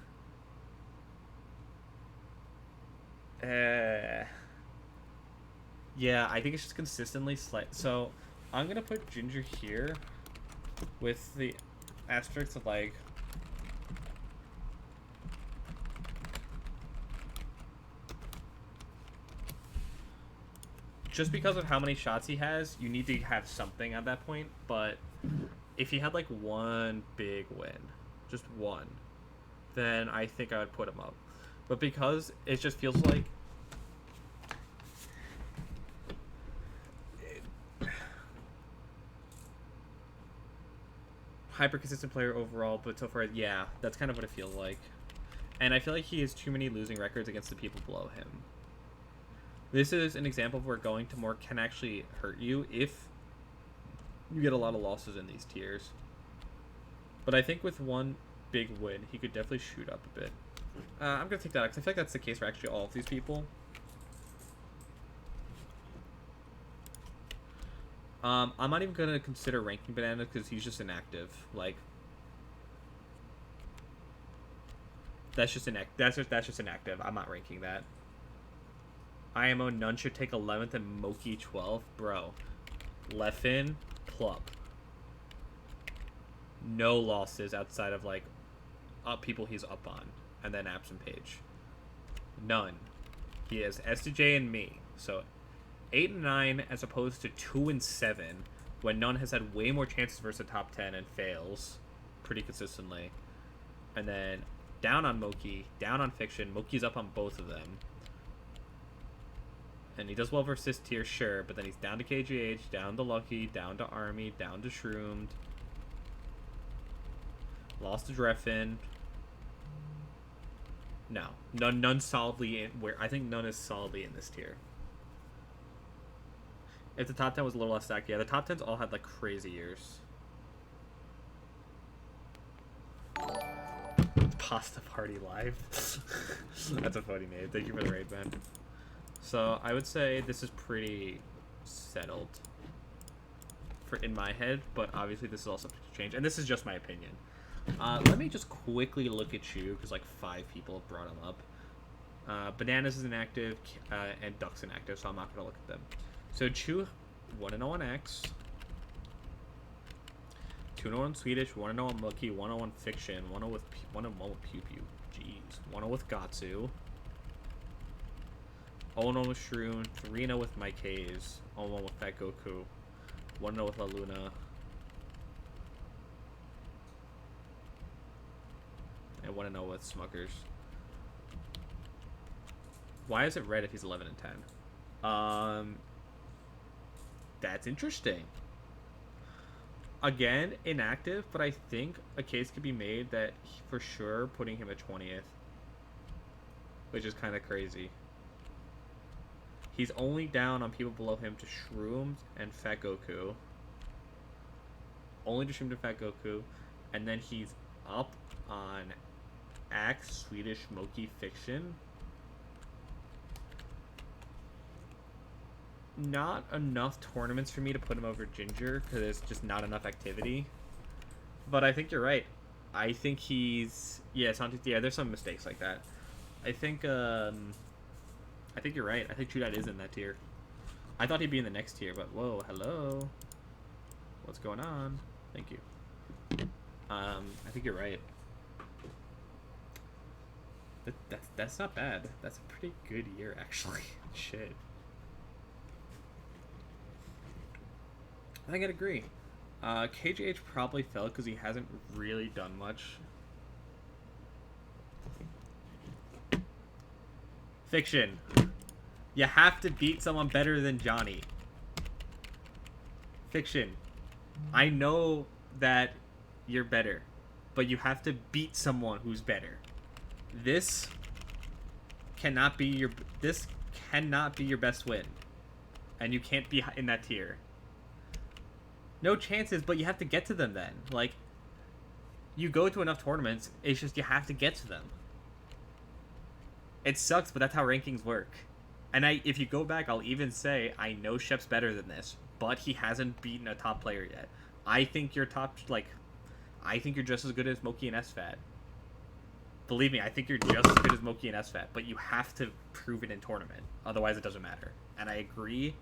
yeah, I think it's just consistently slight. So I'm gonna put Ginger here with the asterisk of like, just because of how many shots he has, you need to have something at that point. But if he had like one big win, just one, then I think I would put him up. But because it just feels like hyper consistent player overall, but so far, yeah, that's kind of what it feels like. And I feel like he has too many losing records against the people below him. This is an example of where going to more can actually hurt you if you get a lot of losses in these tiers. But I think with one big win, he could definitely shoot up a bit. I'm going to take that because I feel like that's the case for actually all of these people. I'm not even going to consider ranking Banana because he's just inactive. Like, that's just inactive. I'm not ranking that. IMO none should take 11th and Moki 12th. Bro. Leffen, Plup. No losses outside of, like, people he's up on. And then Absent Page. None. He has SDJ and me. So, 8 and 9 as opposed to 2 and 7. When None has had way more chances versus the top 10 and fails pretty consistently. And then down on Moki, down on Fiction. Moki's up on both of them. And he does well versus this tier, sure, but then he's down to KGH, down to Lucky, down to Army, down to Shroomed. Lost to Dreffin. No. None solidly in where I think None is solidly in this tier. If the top 10 was a little less stacked, yeah, the top 10s all had like crazy years. Pasta Party Live. That's a funny name. Thank you for the raid, man. So I would say this is pretty settled for in my head, but obviously this is all subject to change, and this is just my opinion. Let me just quickly look at Chew because like 5 people have brought him up. Bananas is inactive, and Duck's inactive, so I'm not gonna look at them. So Chew 1-0 on X, 2-0 on Swedish, 1-0 on Mookie, 1-0 on Fiction, 1-0 with Pew Pew. Jeez, 1-0 with Gatsu. 0-0 with Shroom, 3-0 with Mike Hayes, 0-1 with Fat Goku, 1-0 with La Luna, and 1-0 with Smuckers. Why is it red if he's 11 and 10? That's interesting. Again, inactive, but I think a case could be made that for sure putting him at 20th, which is kind of crazy. He's only down on people below him to Shrooms and Fat Goku. Only to Shrooms and Fat Goku. And then he's up on Axe, Swedish, Moki, Fiction. Not enough tournaments for me to put him over Ginger because there's just not enough activity. But I think you're right. I think he's... Yeah, there's some mistakes like that. I think you're right. I think True Dad is in that tier. I thought he'd be in the next tier, but whoa, hello. What's going on? Thank you. I think you're right. That's not bad. That's a pretty good year, actually. Shit. I think I'd agree. KGH probably fell because he hasn't really done much. Fiction. You have to beat someone better than Johnny. Fiction. I know that you're better, but you have to beat someone who's better. This cannot be your best win. And you can't be in that tier. No chances, but you have to get to them then. Like, You go to enough tournaments, it's just you have to get to them. It sucks, but that's how rankings work. And if you go back, I'll even say I know Shep's better than this, but he hasn't beaten a top player yet. I think you're I think you're just as good as Moki and SFAT. Believe me, I think you're just as good as Moki and SFAT, but you have to prove it in tournament. Otherwise, it doesn't matter. And I agree,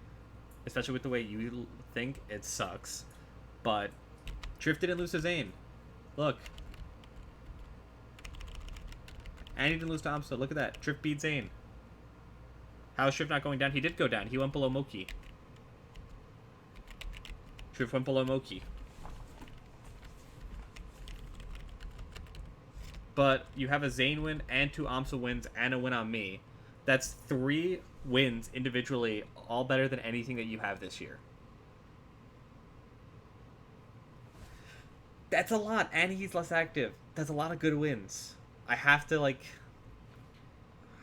especially with the way you think, it sucks. But Drift didn't lose to Zane. Look. And he didn't lose to Amsa. Look at that. Drift beat Zane. How is Drift not going down? He did go down. He went below Moki. Drift went below Moki. But you have a Zane win and 2 Amsa wins and a win on me. That's 3 wins individually, all better than anything that you have this year. That's a lot, and he's less active. That's a lot of good wins. I have to,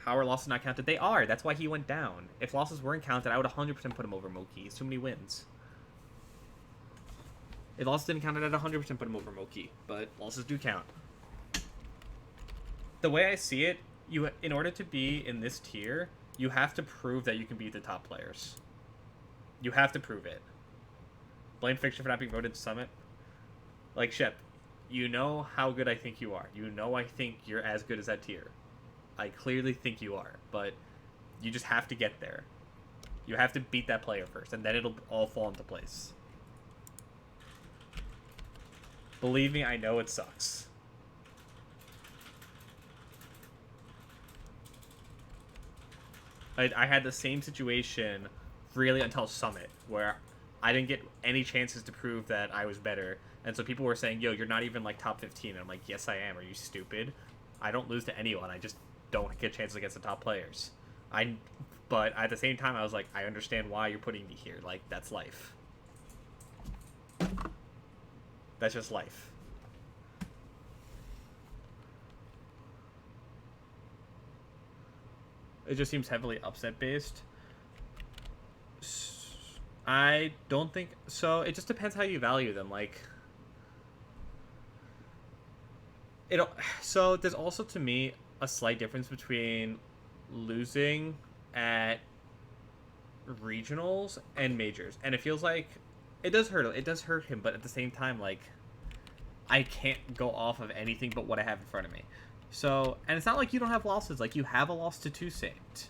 how are losses not counted? They are. That's why he went down. If losses weren't counted, I would 100% put him over Moki. He's too many wins. If losses didn't count, I'd 100% put him over Moki. But losses do count. The way I see it, in order to be in this tier, you have to prove that you can beat the top players. You have to prove it. Blame Fiction for not being voted to Summit. Like, Shep, you know how good I think you are. You know I think you're as good as that tier. I clearly think you are, but you just have to get there. You have to beat that player first, and then it'll all fall into place. Believe me, I know it sucks. I had the same situation really until Summit, where I didn't get any chances to prove that I was better. And so people were saying, yo, you're not even top 15. And I'm like, yes, I am. Are you stupid? I don't lose to anyone. I just don't get chances against the top players. But at the same time, I was like, I understand why you're putting me here. That's life. That's just life. It just seems heavily upset based. I don't think so. It just depends how you value them. So there's also, to me, a slight difference between losing at regionals and majors, and it feels like it does hurt. It does hurt him, but at the same time, I can't go off of anything but what I have in front of me. So, and it's not like you don't have losses. You have a loss to 2 Saint.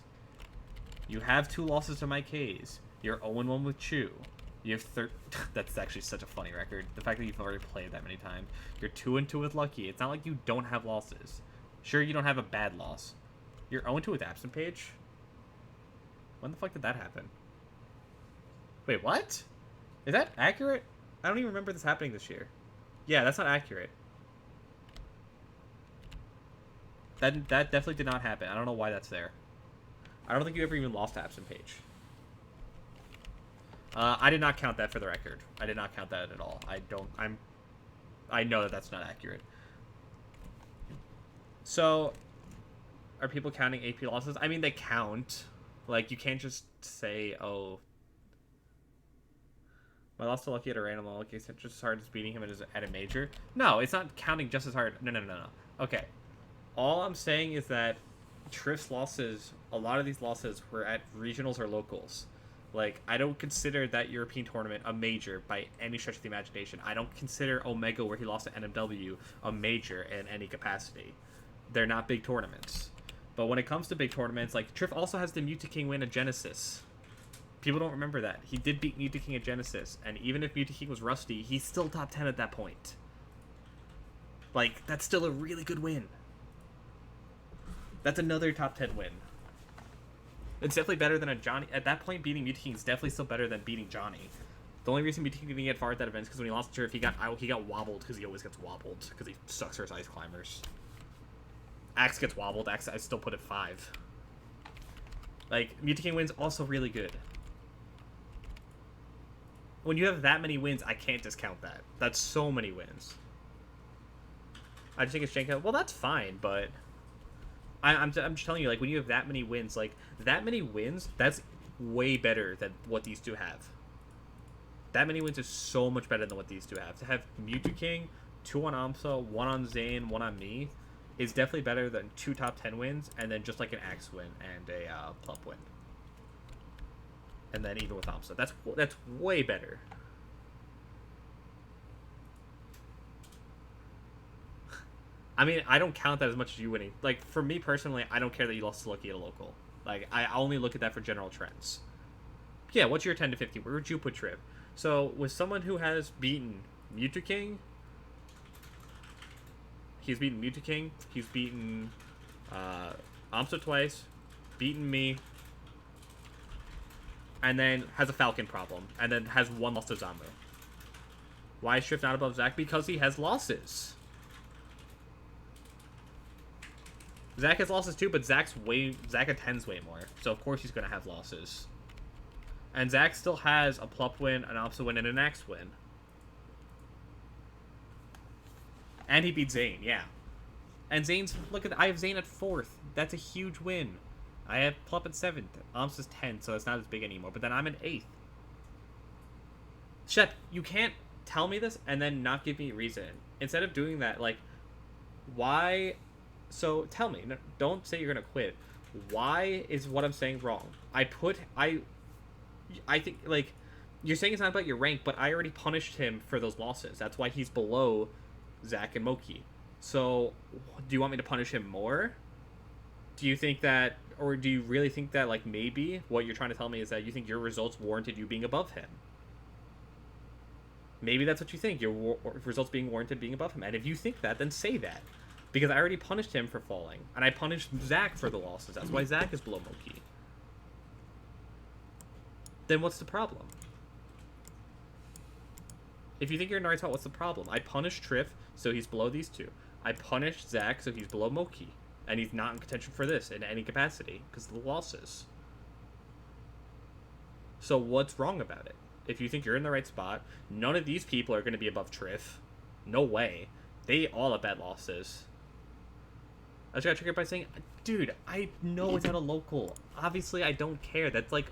You have 2 losses to Mike Hayes. You're 0-1 with Chu. You have That's actually such a funny record. The fact that you've already played that many times. You're 2-2 with Lucky. It's not like you don't have losses. Sure, you don't have a bad loss. You're 0-2 with Absent Page? When the fuck did that happen? Wait, what? Is that accurate? I don't even remember this happening this year. Yeah, that's not accurate. That definitely did not happen. I don't know why that's there. I don't think you ever even lost to Absent Page. I did not count that for the record. I did not count that at all. I know that that's not accurate. So, are people counting AP losses? I mean, they count. You can't just say, oh, my loss to Lucky at a random Lucky is just as hard as beating him at a major. No, it's not counting just as hard. No. Okay. All I'm saying is that Triff's losses, a lot of these losses were at regionals or locals. I don't consider that European tournament a major by any stretch of the imagination. I don't consider Omega, where he lost to NMW, a major in any capacity. They're not big tournaments. But when it comes to big tournaments, Triff also has the Mutaking win at Genesis. People don't remember that. He did beat Mutaking at Genesis, and even if Mutaking was rusty, he's still top 10 at that point. That's still a really good win. That's another top 10 win. It's definitely better than a Johnny. At that point, beating Mutaking is definitely still better than beating Johnny. The only reason Mutaking didn't get far at that event is because when he lost to Turf, he got wobbled, because he always gets wobbled, because he sucks for his ice climbers. Axe gets wobbled. Axe, I still put it 5. Mutaking wins also really good. When you have that many wins, I can't discount that. That's so many wins. I just think it's Jenka. Well, that's fine, but I'm just telling you, when you have that many wins, that's way better than what these 2 have. That many wins is so much better than what these 2 have. To have Mewtwo King, 2 on Amsa, 1 on Zane, 1 on me, is definitely better than 2 top 10 wins and then just like an Axe win and a Plup win. And then even with Amsa, that's way better. I mean, I don't count that as much as you winning. Like, for me personally, I don't care that you lost to Lucky at a local. Like, I only look at that for general trends. Yeah, what's your 10 to 50? Where would you put Trip? So, with someone who has beaten Mewtwo King, he's beaten Mewtwo King, he's beaten Amsa twice, beaten me, and then has a Falcon problem, and then has 1 loss to Zamu. Why is Strift not above Zach? Because he has losses. Zach has losses too, but Zach attends way more, so of course he's gonna have losses. And Zach still has a Plup win, an Amsa win, and an Axe win. And he beat Zane, yeah. And Zane's I have Zane at 4th. That's a huge win. I have Plup at 7th. Amsa's 10th, so it's not as big anymore. But then I'm at 8th. Shep, you can't tell me this and then not give me a reason. Instead of doing that, like, why? So tell me. No, don't say you're gonna quit. Why is what I'm saying wrong? I think, like, you're saying it's not about your rank, but I already punished him for those losses. That's why he's below Zach and Moki. So, do you want me to punish him more? Do you think that, or do you really think that, like, maybe what you're trying to tell me is that you think your results warranted you being above him? Maybe that's what you think, your results being warranted being above him. And if you think that, then say that. Because I already punished him for falling. And I punished Zach for the losses. That's why Zach is below Moki. Then what's the problem? If you think you're in the right spot, what's the problem? I punished Triff, so he's below these two. I punished Zach, so he's below Moki. And he's not in contention for this in any capacity, because of the losses. So what's wrong about it? If you think you're in the right spot, none of these people are going to be above Triff. No way. They all have bad losses. I just got triggered by saying, dude, I know it's at a local. Obviously, I don't care. That's like,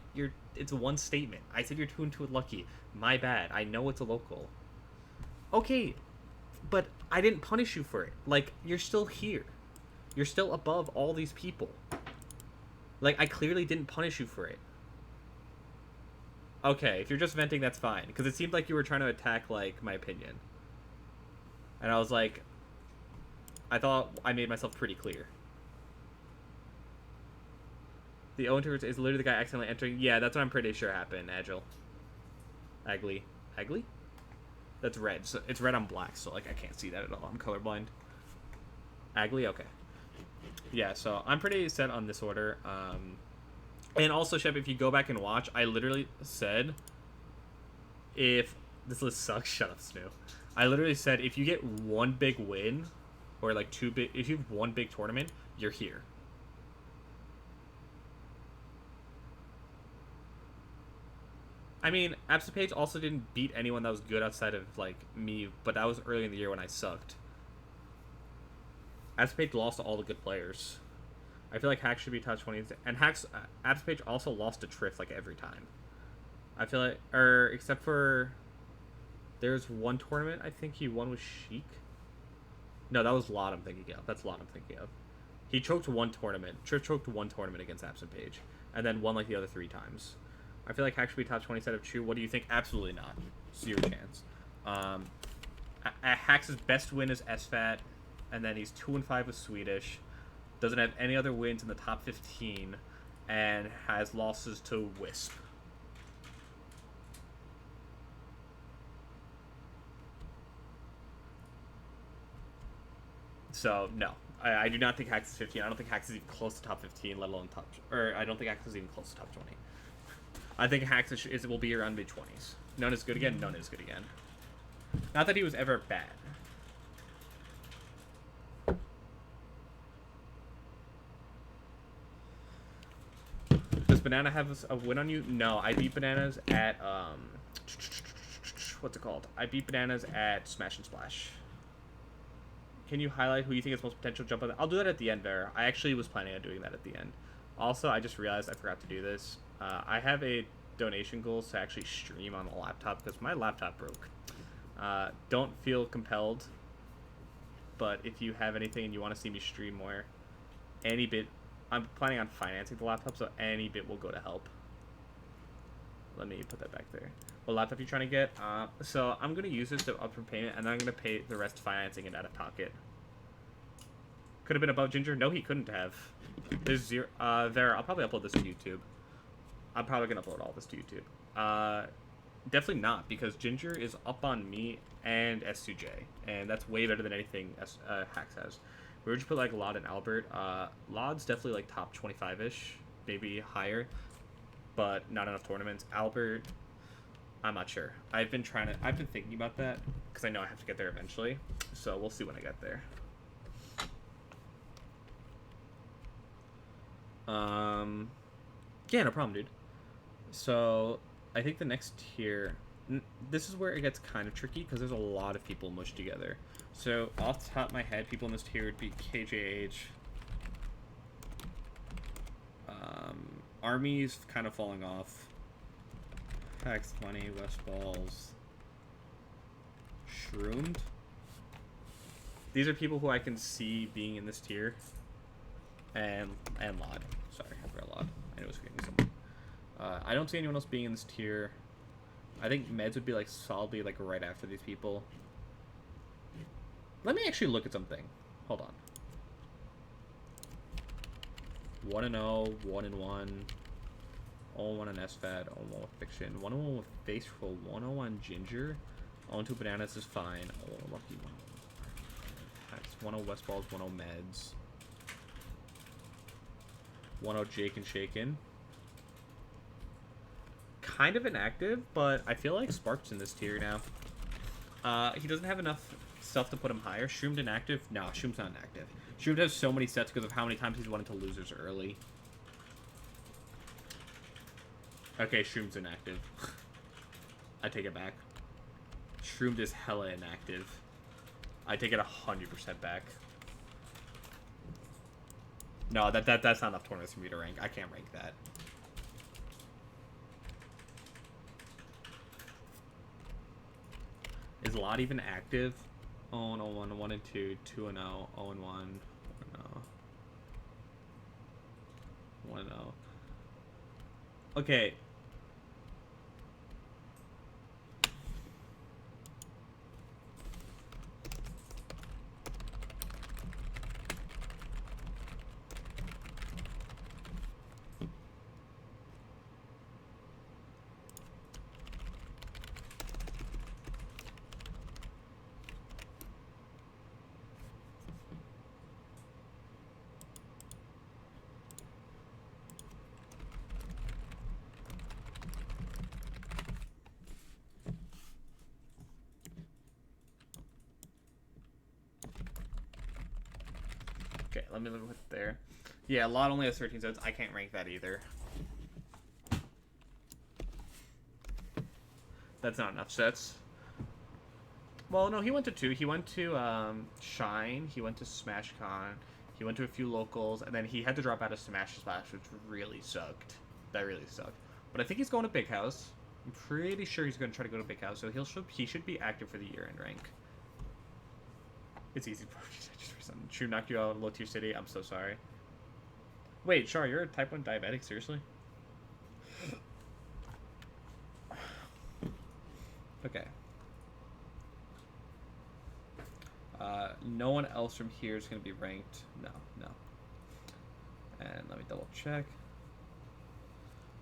it's one statement. I said you're 2-2 with Lucky. My bad. I know it's a local. Okay, but I didn't punish you for it. Like, you're still here. You're still above all these people. Like, I clearly didn't punish you for it. Okay, if you're just venting, that's fine. Because it seemed like you were trying to attack, like, my opinion. And I was like, I thought I made myself pretty clear. The owner is literally the guy accidentally entering. Yeah, that's what I'm pretty sure happened, Agile. Agly. Agly? That's red. So it's red on black, so, like, I can't see that at all. I'm colorblind. Agly? Okay. Yeah, so I'm pretty set on this order. And also, Shep, if you go back and watch, I literally said, if this list sucks, shut up, Snoo. I literally said, if you get one big win, or like if you have one big tournament, you're here. I mean, Absent Page also didn't beat anyone that was good outside of, like, me, but that was early in the year when I sucked. Absent Page lost to all the good players. I feel like Hax should be top 20, and Absent Page also lost to Triff, like, every time. I feel like, except for, there's one tournament I think he won with Sheik. No, that was Lot I'm thinking of. That's Lot I'm thinking of. He choked one tournament. Triff choked one tournament against Absent Page, and then won, like, the other 3 times. I feel like Hax should be top 20 instead of Chu. What do you think? Absolutely not. Zero chance. Hax's best win is SFAT, and then he's 2-5 with Swedish. Doesn't have any other wins in the top 15, and has losses to Wisp. So, no. I do not think Hax is 15. I don't think Hax is even close to top 15, let alone top... Or, I don't think Hax is even close to top 20. I think Hax will be around mid-20s. None is good again, none is good again. Not that he was ever bad. Does Banana have a win on you? No, I beat Bananas at, what's it called? I beat Bananas at Smash and Splash. Can you highlight who you think has most potential jump on that? I'll do that at the end, Vera. I actually was planning on doing that at the end. Also, I just realized I forgot to do this. I have a donation goal to actually stream on the laptop because my laptop broke. Don't feel compelled but if you have anything and you want to see me stream more, any bit, I'm planning on financing the laptop, so any bit will go to help. Let me put that back there. What laptop you trying to get? So I'm gonna use this to up for payment, and then I'm gonna pay the rest financing it out of pocket. Could have been above Ginger. No, he couldn't have. There's zero. Vera, I'll probably upload this to YouTube. I'm probably gonna upload all this to YouTube. Definitely not, because Ginger is up on me and S2J, and that's way better than anything Hacks has. We would just put like Laud and Albert. Laud's definitely like top 25-ish, maybe higher, but not enough tournaments. Albert, I'm not sure. I've been thinking about that because I know I have to get there eventually. So we'll see when I get there. Yeah, no problem, dude. So I think the next tier, this is where it gets kind of tricky because there's a lot of people mushed together. So off the top of my head, people in this tier would be KJH. Army's kind of falling off. Hacks 20, West Balls. Shroomed. These are people who I can see being in this tier. And Laud. Sorry, I forgot Laud. I knew it was forgetting someone. I don't see anyone else being in this tier. I think Meds would be like solidly like right after these people. Let me actually look at something. Hold on. 1-0, 1-1, 0-1 on SFAT, 0-1 with Fiction, 1-1 with Faceful, 1-0 on Ginger, 0-2 Bananas is fine, 0-1 Lucky 1. 1-0 West Balls, 1-0 Meds, 1-0 Jake and Shaken. Kind of inactive, but I feel like Spark's in this tier now. He doesn't have enough stuff to put him higher. Shroomed inactive? No, Shroom's not inactive. Shroomed has so many sets because of how many times he's won into losers early. Okay, Shroom's inactive. I take it back. Shroomed is hella inactive. I take it 100% back. No, that's not enough tournaments for me to rank. I can't rank that. Is Lot even active? 0-1, 1-2, 2-0, 0-1, 1-0. Okay. Okay, let me look at there. Yeah, Lot only has 13 sets. I can't rank that either. That's not enough sets. Well, no, he went to 2. He went to Shine. He went to SmashCon. He went to a few locals, and then he had to drop out of Smash Splash, which really sucked. That really sucked. But I think he's going to Big House. I'm pretty sure he's going to try to go to Big House, so he should be active for the year-end rank. It's easy. True knocked you out in low tier city. I'm so sorry. Wait, Char, you're a type 1 diabetic? Seriously? Okay. No one else from here is going to be ranked. No. And let me double check.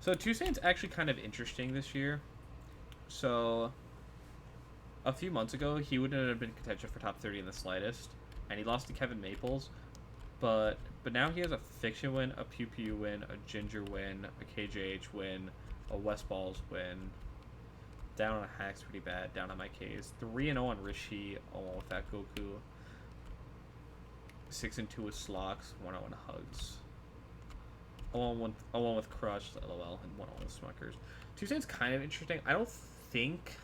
So Toussaint's actually kind of interesting this year. So a few months ago, he wouldn't have been contention for top 30 in the slightest. And he lost to Kevin Maples. But now he has a Fiction win, a Pew Pew win, a Ginger win, a KJH win, a West Balls win. Down on Hacks pretty bad. Down on my K's. 3-0 on Rishi. 0-1 with that Goku. 6-2 with Slox. 1-0 on Hugs. 0-1 with Crush. LOL. And 1-0 with Smuckers. Toussaint's kind of interesting. I don't think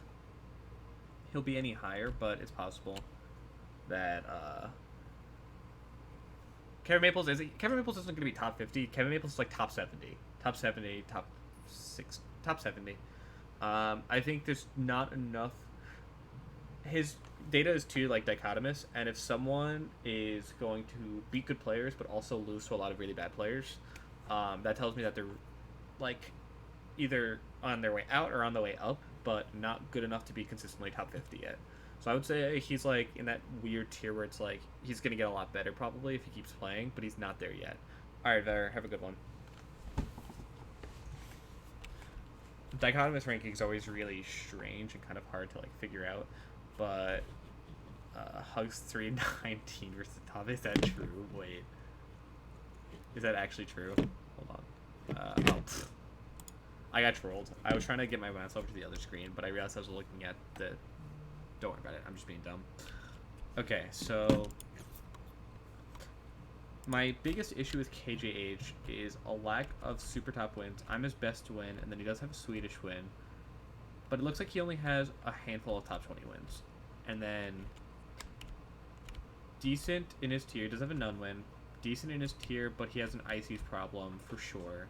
he'll be any higher, but it's possible that Kevin Maples isn't going to be top 50. Kevin Maples is like top 70. Top 70, top 6, top 70. I think there's not enough. his data is too like dichotomous, and if someone is going to beat good players but also lose to a lot of really bad players, that tells me that they're like either on their way out or on the way up, but not good enough to be consistently top 50 yet. So I would say he's like in that weird tier where it's like he's gonna get a lot better probably if he keeps playing, but he's not there yet. All right, Ver, have a good one. Dichotomous ranking is always really strange and kind of hard to like figure out, but Hugs 319 versus the top, is that true? Wait, is that actually true? Hold on. I got trolled. I was trying to get my mouse over to the other screen, but I realized I was looking at the. Don't worry about it. I'm just being dumb. Okay, so my biggest issue with KJH is a lack of super top wins. I'm his best to win, and then he does have a Swedish win, but it looks like he only has a handful of top 20 wins, and then decent in his tier. Does have a none win. Decent in his tier, but he has an Ices problem for sure.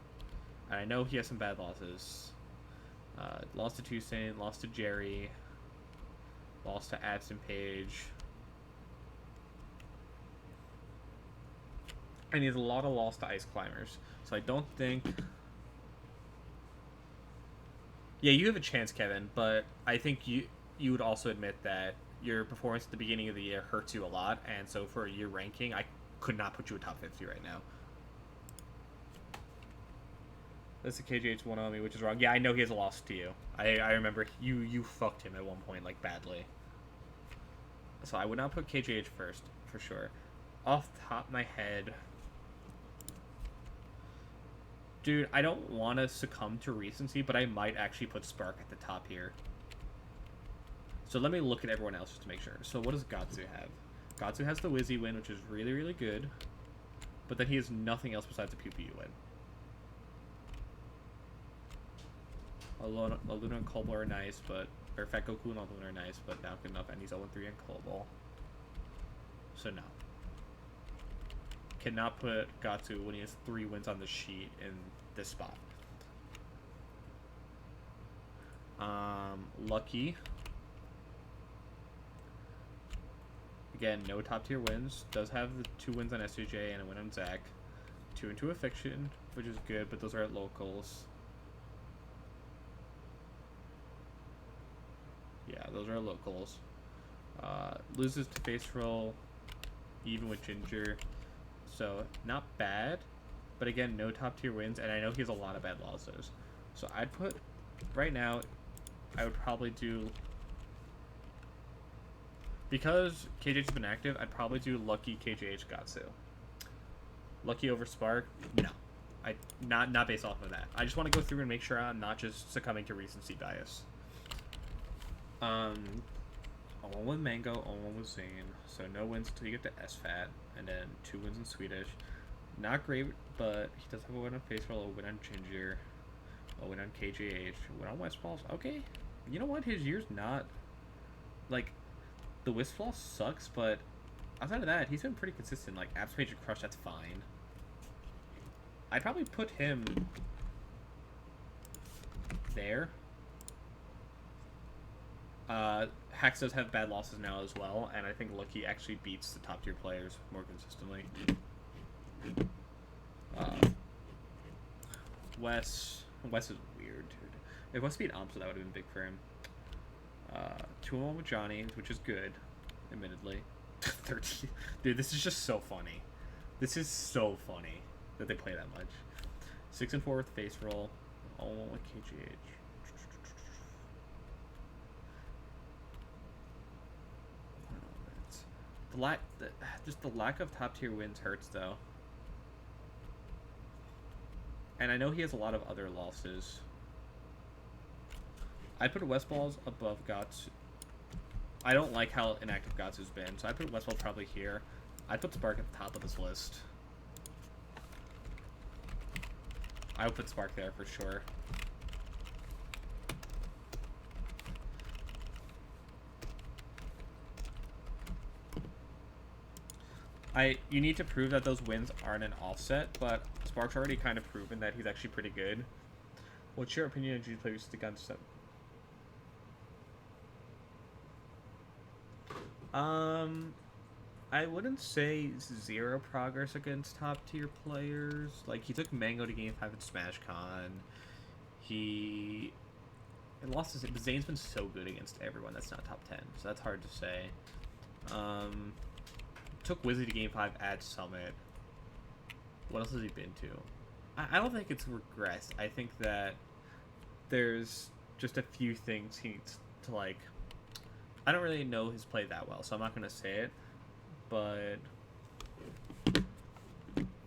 And I know he has some bad losses. Lost to Toussaint, lost to Jerry, lost to Adson Page. And he has a lot of loss to Ice Climbers. So I don't think... Yeah, you have a chance, Kevin, but I think you would also admit that your performance at the beginning of the year hurts you a lot, and so for your ranking, I could not put you a top 50 right now. That's a KJH one on me, which is wrong. Yeah, I know he has a loss to you. I remember you fucked him at one point, like, badly. So I would not put KJH first, for sure. Off the top of my head... Dude, I don't want to succumb to recency, but I might actually put Spark at the top here. So let me look at everyone else just to make sure. So what does Gatsu have? Gatsu has the Wizzy win, which is really, really good. But then he has nothing else besides the Pew Pew win. Aluna and Colball are nice, but... Or Fat Goku and Aluna are nice, but not good enough, and he's 0-3 in Colball. So no. Cannot put Gatsu when he has 3 wins on the sheet in this spot. Lucky. Again, no top tier wins. Does have the 2 wins on SJ and a win on Zach. 2 into a Fiction, which is good, but those are at locals. Yeah, those are locals. Loses to Face Roll, even with Ginger. So, not bad. But again, no top tier wins, and I know he has a lot of bad losses. So I'd put, right now, I would probably do, because KJH's been active, I'd probably do Lucky KJH Gatsu. Lucky over Spark? No. Not based off of that. I just want to go through and make sure I'm not just succumbing to recency bias. 0-1 with Mango, 0-1 with Zane. So no wins until you get to SFAT, and then 2 wins in Swedish. Not great, but he does have a win on Face Roll, a win on Ginger, a win on KJH, a win on Westfalls. Okay, you know what? His year's not, like, the Westfall sucks, but outside of that, he's been pretty consistent. Like, Apps Page and Crush, that's fine. I'd probably put him there. Hax does have bad losses now as well, and I think Lucky actually beats the top tier players more consistently. Wes is weird, dude. If Wes beat Amsa, that would have been big for him. 2-1 with Johnny, which is good, admittedly. 13. Dude, this is just so funny. This is so funny that they play that much. 6-4 with Face Roll. 0-1 with KGH. Just the lack of top tier wins hurts though. And I know he has a lot of other losses. I'd put Westballs above Gatsu. I don't like how inactive Gatsu's been, so I'd put Westballs probably here. I'd put Spark at the top of this list. I would put Spark there for sure. You need to prove that those wins aren't an offset, but Spark's already kind of proven that he's actually pretty good. What's your opinion on G players to Gun 7? Um, I wouldn't say zero progress against top tier players. Like he took Mango to Game 5 at SmashCon. He lost his. Zane's been so good against everyone that's not top 10, so that's hard to say. Um, took Wizzy to Game 5 at Summit. What else has he been to? I don't think it's regress. I think that there's just a few things he needs to like. I don't really know his play that well, so I'm not gonna say it. But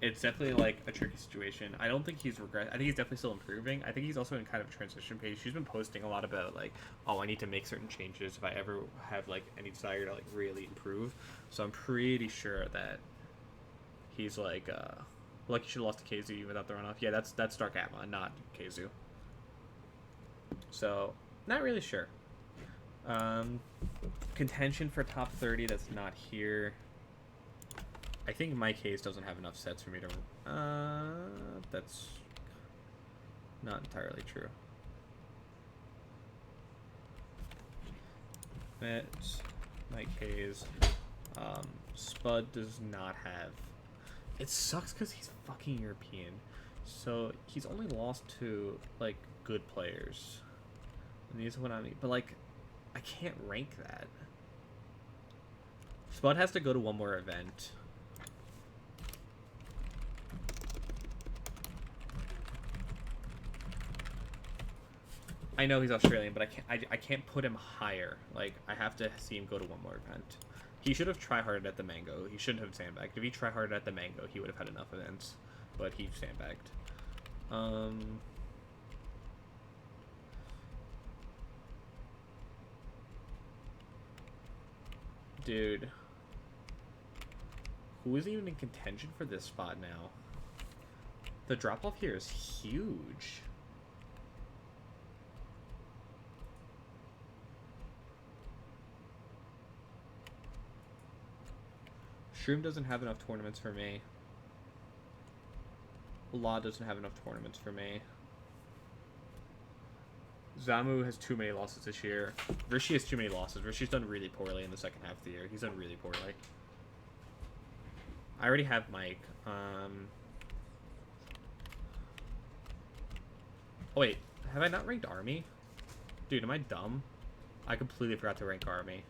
it's definitely like a tricky situation. I don't think he's regret. I think he's definitely still improving. I think he's also in kind of a transition phase. She's been posting a lot about like, oh, I need to make certain changes if I ever have like any desire to like really improve. So I'm pretty sure that he's like, he should have lost to KZ without the runoff. Yeah, that's Dark Atma, not KZ. So not really sure. Um, contention for top 30 that's not here. I think Mike Hayes doesn't have enough sets for me to. That's not entirely true. That's Mike Hayes. Spud does not have. It sucks because he's fucking European, so he's only lost to like good players. And these are what I mean, but like, I can't rank that. Spud has to go to one more event. I know he's Australian, but I can't put him higher. Like, I have to see him go to one more event. He should have tryharded at the Mango. He shouldn't have sandbagged. If he tryharded at the Mango, he would have had enough events. But he sandbagged. Dude. Who is even in contention for this spot now? The drop-off here is huge. Shroom doesn't have enough tournaments for me. Law doesn't have enough tournaments for me. Zamu has too many losses this year. Rishi has too many losses. Rishi's done really poorly in the second half of the year. He's done really poorly. I already have Mike. Oh wait, have I not ranked Army? Dude, am I dumb? I completely forgot to rank Army.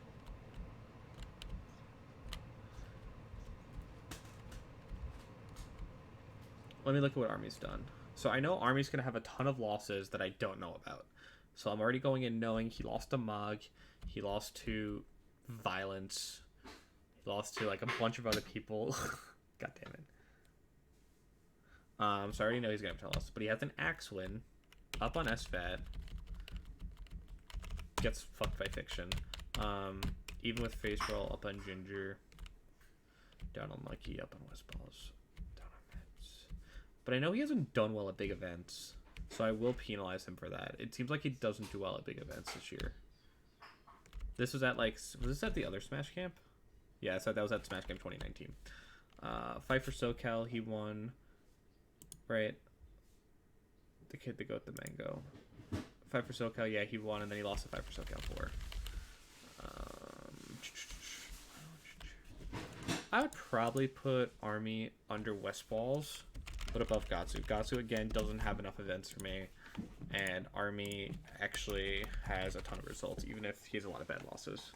Let me look at what Army's done. So I know Army's going to have a ton of losses that I don't know about. So I'm already going in knowing he lost to Mug. He lost to Violence. He lost to like a bunch of other people. God damn it. So I already know he's going to have a loss. But he has an Axe win. Up on SVAT. Gets fucked by Fiction. Even with Face Roll, up on Ginger. Down on Lucky, up on Westballs. But I know he hasn't done well at big events, so I will penalize him for that. It seems like he doesn't do well at big events this year. This was at, like, was this at the other Smash Camp? Yeah, so that was at Smash Camp 2019. Fight for SoCal, he won, right? The kid that got the Mango. Fight for SoCal, yeah, he won, and then he lost the Fight for SoCal 4. I would probably put Army under Westballs, but above Gatsu. Gatsu, again, doesn't have enough events for me, and Army actually has a ton of results, even if he has a lot of bad losses.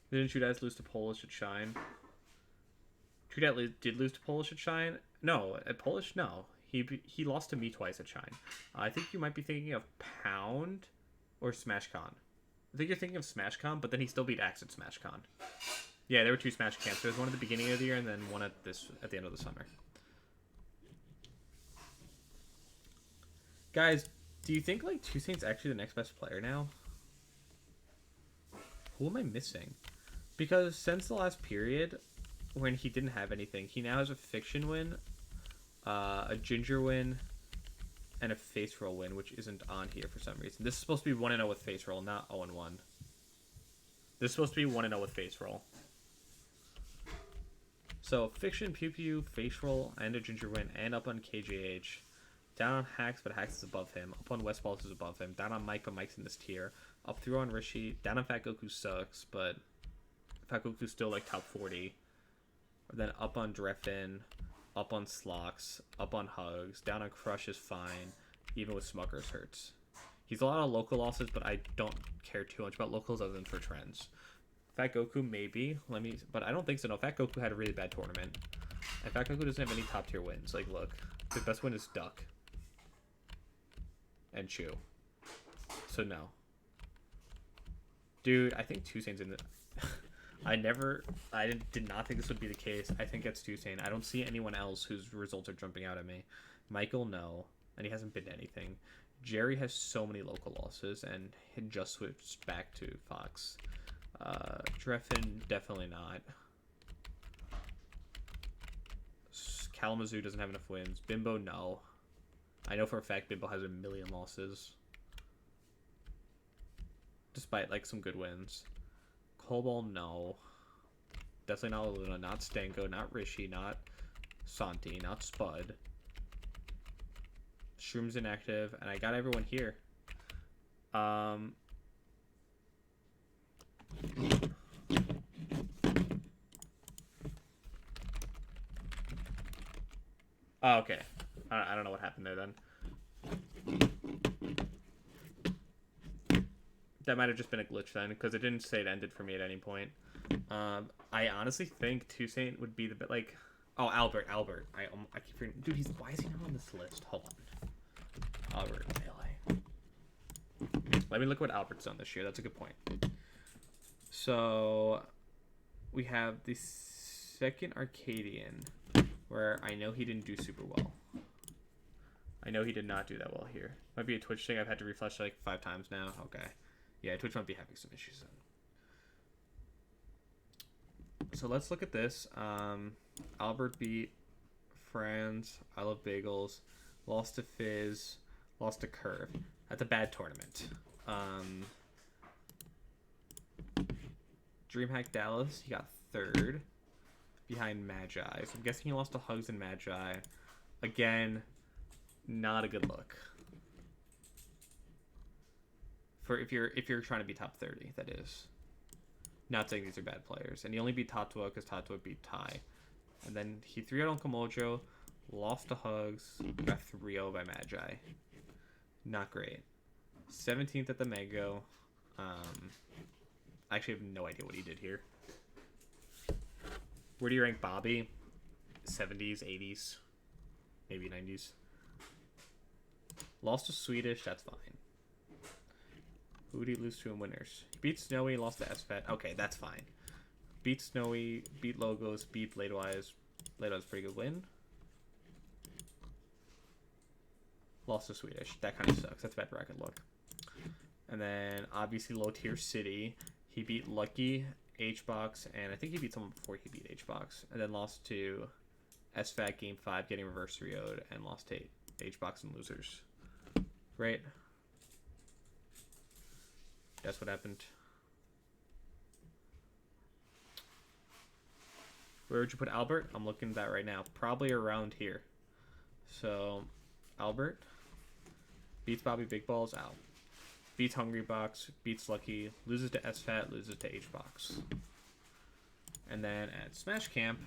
Didn't Chudat lose to Polish at Shine? Chudat did lose to Polish at Shine? No, at Polish, no. He lost to me twice at Shine. I think you might be thinking of Pound or SmashCon. I think you're thinking of SmashCon, but then he still beat Axe at SmashCon. Yeah, there were two Smash camps. There was one at the beginning of the year and then one at the end of the summer. Guys, do you think like Two Saint's actually the next best player now? Who am I missing? Because since the last period, when he didn't have anything, he now has a Fiction win, a Ginger win, and a Face Roll win, which isn't on here for some reason. This is supposed to be 1-0 with Face Roll, not 0-1. This is supposed to be 1-0 with Face Roll. So, Fiction, Pew Pew, Face Roll, and a Ginger win, and up on KJH. Down on Hacks, but Hacks is above him. Up on Westballs is above him. Down on Mike, but Mike's in this tier. Up through on Rishi. Down on Fat Goku sucks, but Fat Goku's still like top 40. Then up on Dreffin, up on Slox, up on Hugs, down on Crush is fine, even with Smuckers hurts. He's a lot of local losses, but I don't care too much about locals other than for trends. Fat Goku maybe, but I don't think so. No, Fat Goku had a really bad tournament. And Fat Goku doesn't have any top tier wins. Like, look, his best win is Duck and Chew. So no. Dude, I think Toussaint's in the... I did not think this would be the case. I think it's Toussaint. I don't see anyone else whose results are jumping out at me. Michael, no. And he hasn't been to anything. Jerry has so many local losses and had just switched back to Fox. Dreffin, definitely not. Kalamazoo doesn't have enough wins. Bimbo, no. I know for a fact Bimbo has a million losses. Despite, like, some good wins. Cobalt, no. Definitely not Luna, not Stanko, not Rishi, not Santi, not Spud. Shroom's inactive, and I got everyone here. Oh, okay. I don't know what happened there then. That might have just been a glitch then, because it didn't say it ended for me at any point. I honestly think Toussaint would be the bit like... Oh, Albert. I keep forgetting. Dude, why is he not on this list? Hold on. Albert, melee. Let me look what Albert's done this year. That's a good point. So, we have the second Arcadian, where I know he didn't do super well. I know he did not do that well here. Might be a Twitch thing. I've had to refresh like 5 times now. Okay. Yeah, Twitch might be having some issues then. So let's look at this. Albert beat Franz. I love bagels. Lost to Fizz. Lost to Curve. That's a bad tournament. DreamHack Dallas, he got 3rd behind Magi. So I'm guessing he lost to Hugs and Magi. Again, not a good look. For if you're trying to be top 30, that is. Not saying these are bad players. And he only beat Tatua because Tatua beat Tai. And then he 3-0 on Komojo, lost to Hugs, got 3-0 by Magi. Not great. 17th at the Mango. I actually have no idea what he did here. Where do you rank Bobby? 70s, 80s, maybe 90s. Lost to Swedish, that's fine. Who did he lose to in winners? He beat Snowy, lost to SFET. Okay, that's fine. Beat Snowy, beat Logos, beat Bladewise. Bladewise, pretty good win. Lost to Swedish. That kind of sucks. That's bad bracket luck. And then, obviously, low tier City. He beat Lucky, HBox, and I think he beat someone before he beat HBox. And then lost to SFAT Game 5, getting reverse 3-0'd, and lost to HBox and losers. Great. That's what happened. Where would you put Albert? I'm looking at that right now. Probably around here. So, Albert beats Bobby Big Balls out. Beats Hungry Box, beats Lucky, loses to SFAT, loses to HBox. And then at Smash Camp,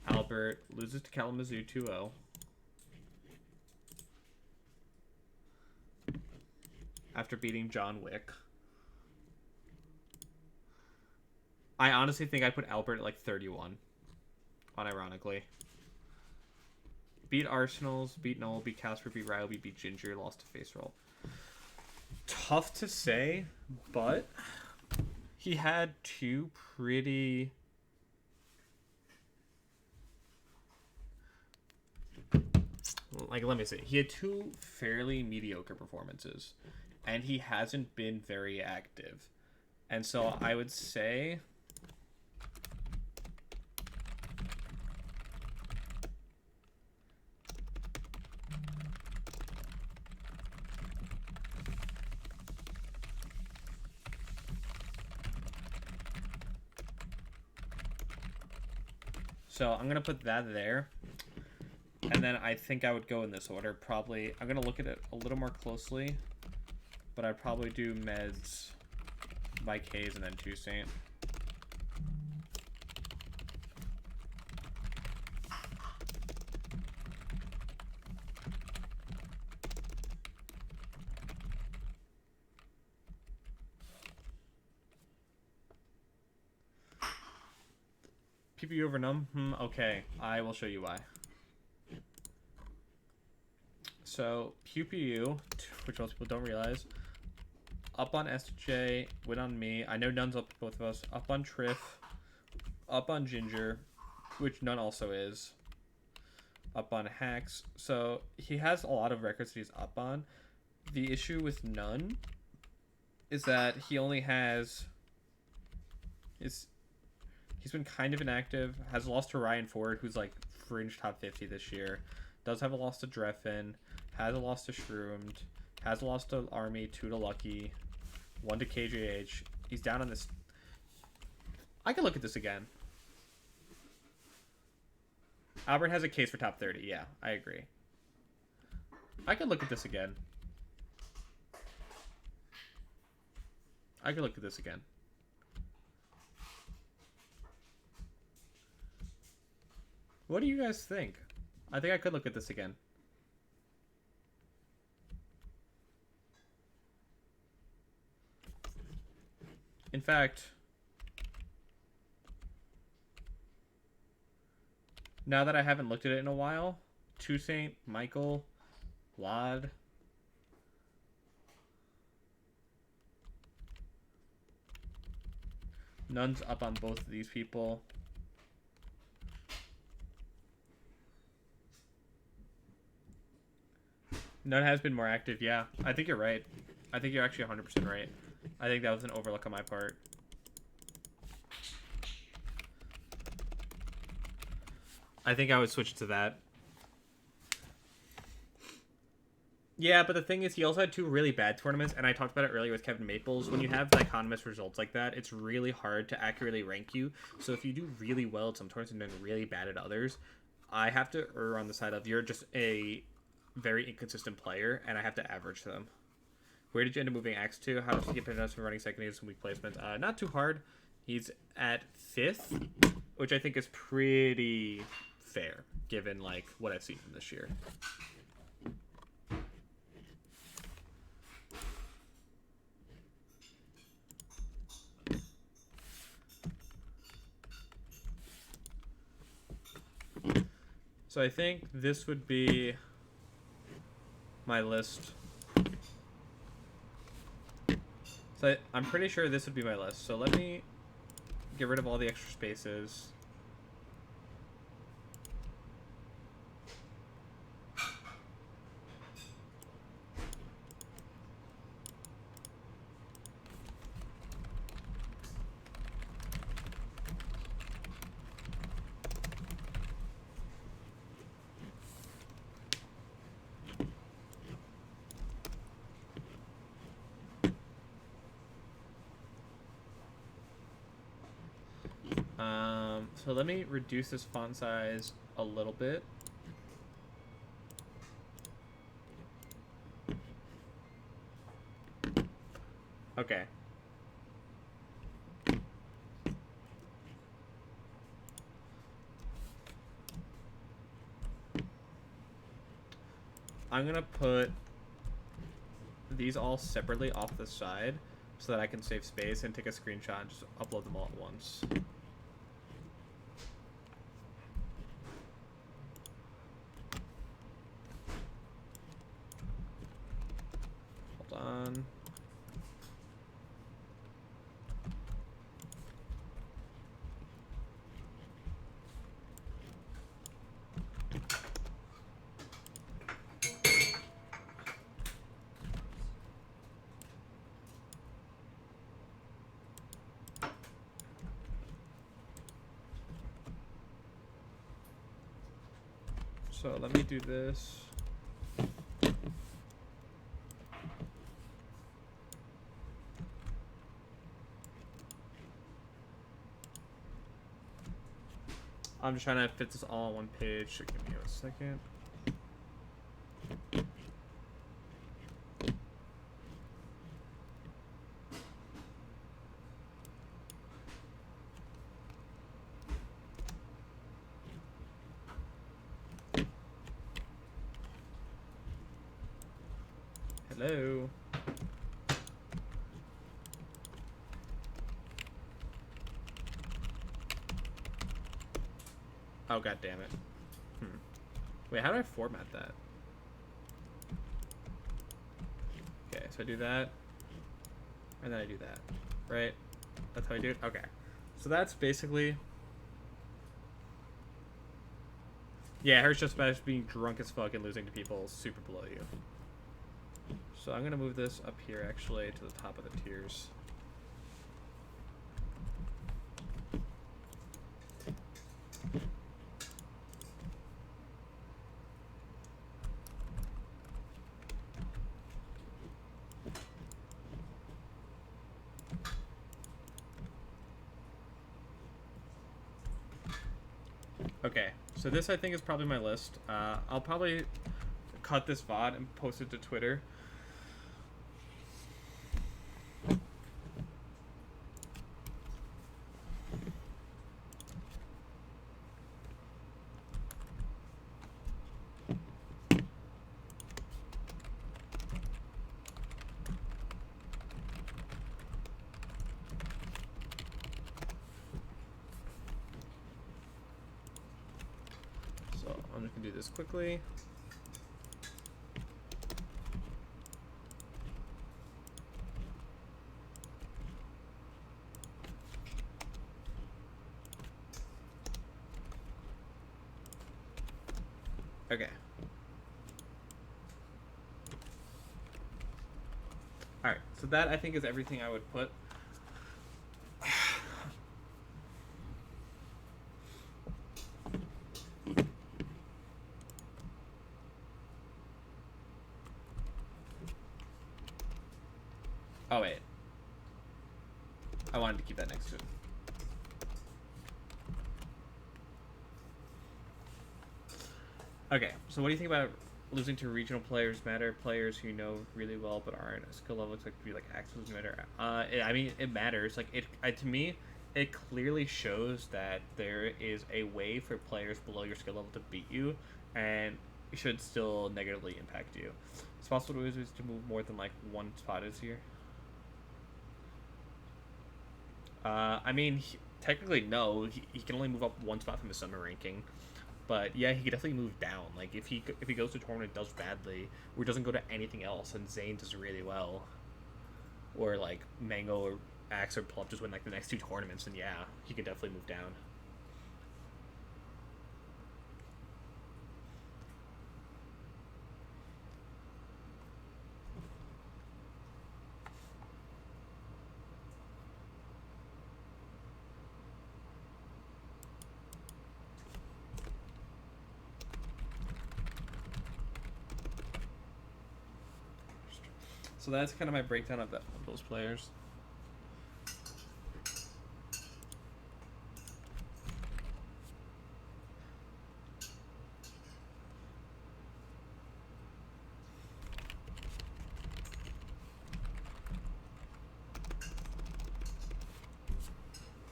Albert loses to Kalamazoo 2-0. After beating John Wick. I honestly think I put Albert at like 31. Unironically. Beat Arsenals, beat Noel, beat Casper, beat Riley, beat Ginger, lost to Face Roll. Tough to say, but he had 2 pretty... Like, let me see. He had 2 fairly mediocre performances. And he hasn't been very active. And so I would say... So I'm going to put that there. And then I think I would go in this order. Probably, I'm going to look at it a little more closely. But I'd probably do Meds, Mike Hayes, and then Toussaint. PPU over num? Okay, I will show you why. So, PPU, which most people don't realize, up on SJ, win on me. I know Nun's up both of us. Up on Triff, up on Ginger, which Nun also is. Up on Hacks. So, he has a lot of records that he's up on. The issue with Nun is that he only has... He's been kind of inactive. Has lost to Ryan Ford, who's like fringe top 50 this year. Does have a loss to Dreffin. Has a loss to Shroomed. Has a loss to Army. 2 to Lucky. 1 to KJH. He's down on this. I can look at this again. Albert has a case for top 30. Yeah, I agree. I can look at this again. I can look at this again. What do you guys think? I think I could look at this again. In fact, now that I haven't looked at it in a while, Toussaint, Michael, Lod. Nun's up on both of these people. None has been more active, yeah. I think you're right. I think you're actually 100% right. I think that was an overlook on my part. I think I would switch to that. Yeah, but the thing is, he also had 2 really bad tournaments, and I talked about it earlier with Kevin Maples. When you have dichotomous results like that, it's really hard to accurately rank you. So if you do really well at some tournaments and then really bad at others, I have to err on the side of you're just a very inconsistent player, and I have to average them. Where did you end up moving Axe to? How does he get penalized for running second? He has some weak placement. Not too hard. He's at 5th, which I think is pretty fair, given like what I've seen from this year. So I think this would be my list. So I'm pretty sure this would be my list. So let me get rid of all the extra spaces. So let me reduce this font size a little bit. Okay. I'm gonna put these all separately off the side so that I can save space and take a screenshot and just upload them all at once. Hold on. So let me do this. I'm just trying to fit this all on one page, so give me a second. Hello. Oh, god damn it. Wait, how do I format that? Okay, so I do that. And then I do that. Right? That's how I do it? Okay. So that's basically... Yeah, hurts just about being drunk as fuck and losing to people super below you. So I'm gonna move this up here, actually, to the top of the tiers. Okay, so this I think is probably my list. I'll probably cut this VOD and post it to Twitter. So I'm just gonna do this quickly. Okay. Alright, so that I think is everything I would put. Oh, wait. I wanted to keep that next to it. Okay, so what do you think about losing to regional players matter? Players who you know really well but aren't a skill level expected to be like axes matter. I mean, it matters. Like to me, it clearly shows that there is a way for players below your skill level to beat you, and it should still negatively impact you. It's possible to move more than like one spot this year. I mean, technically no. He can only move up one spot from the summer ranking. But yeah, he could definitely move down. Like if he goes to tournament and does badly, or doesn't go to anything else, and Zane does really well, or like Mango or Axe or Plup just win like the next two tournaments, then yeah, he could definitely move down. So that's kind of my breakdown of those players.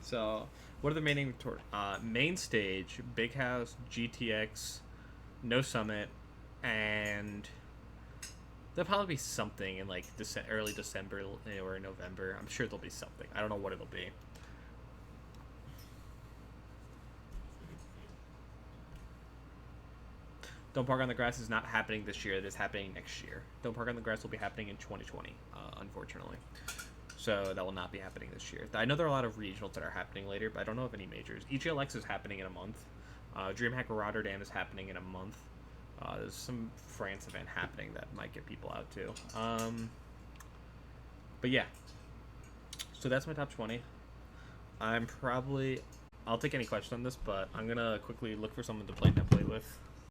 So, what are the main stage? Big House, GTX, No Summit, and there'll probably be something in like early December or November. I'm sure there'll be something. I don't know what it'll be. Don't Park on the Grass is not happening this year. It is happening next year. Don't Park on the Grass will be happening in 2020, unfortunately. So that will not be happening this year. I know there are a lot of regionals that are happening later, but I don't know of any majors. EGLX is happening in a month. DreamHack Rotterdam is happening in a month. There's some France event happening that might get people out too. But yeah. So that's my top 20. I'll take any questions on this, but I'm going to quickly look for someone to play Netplay with.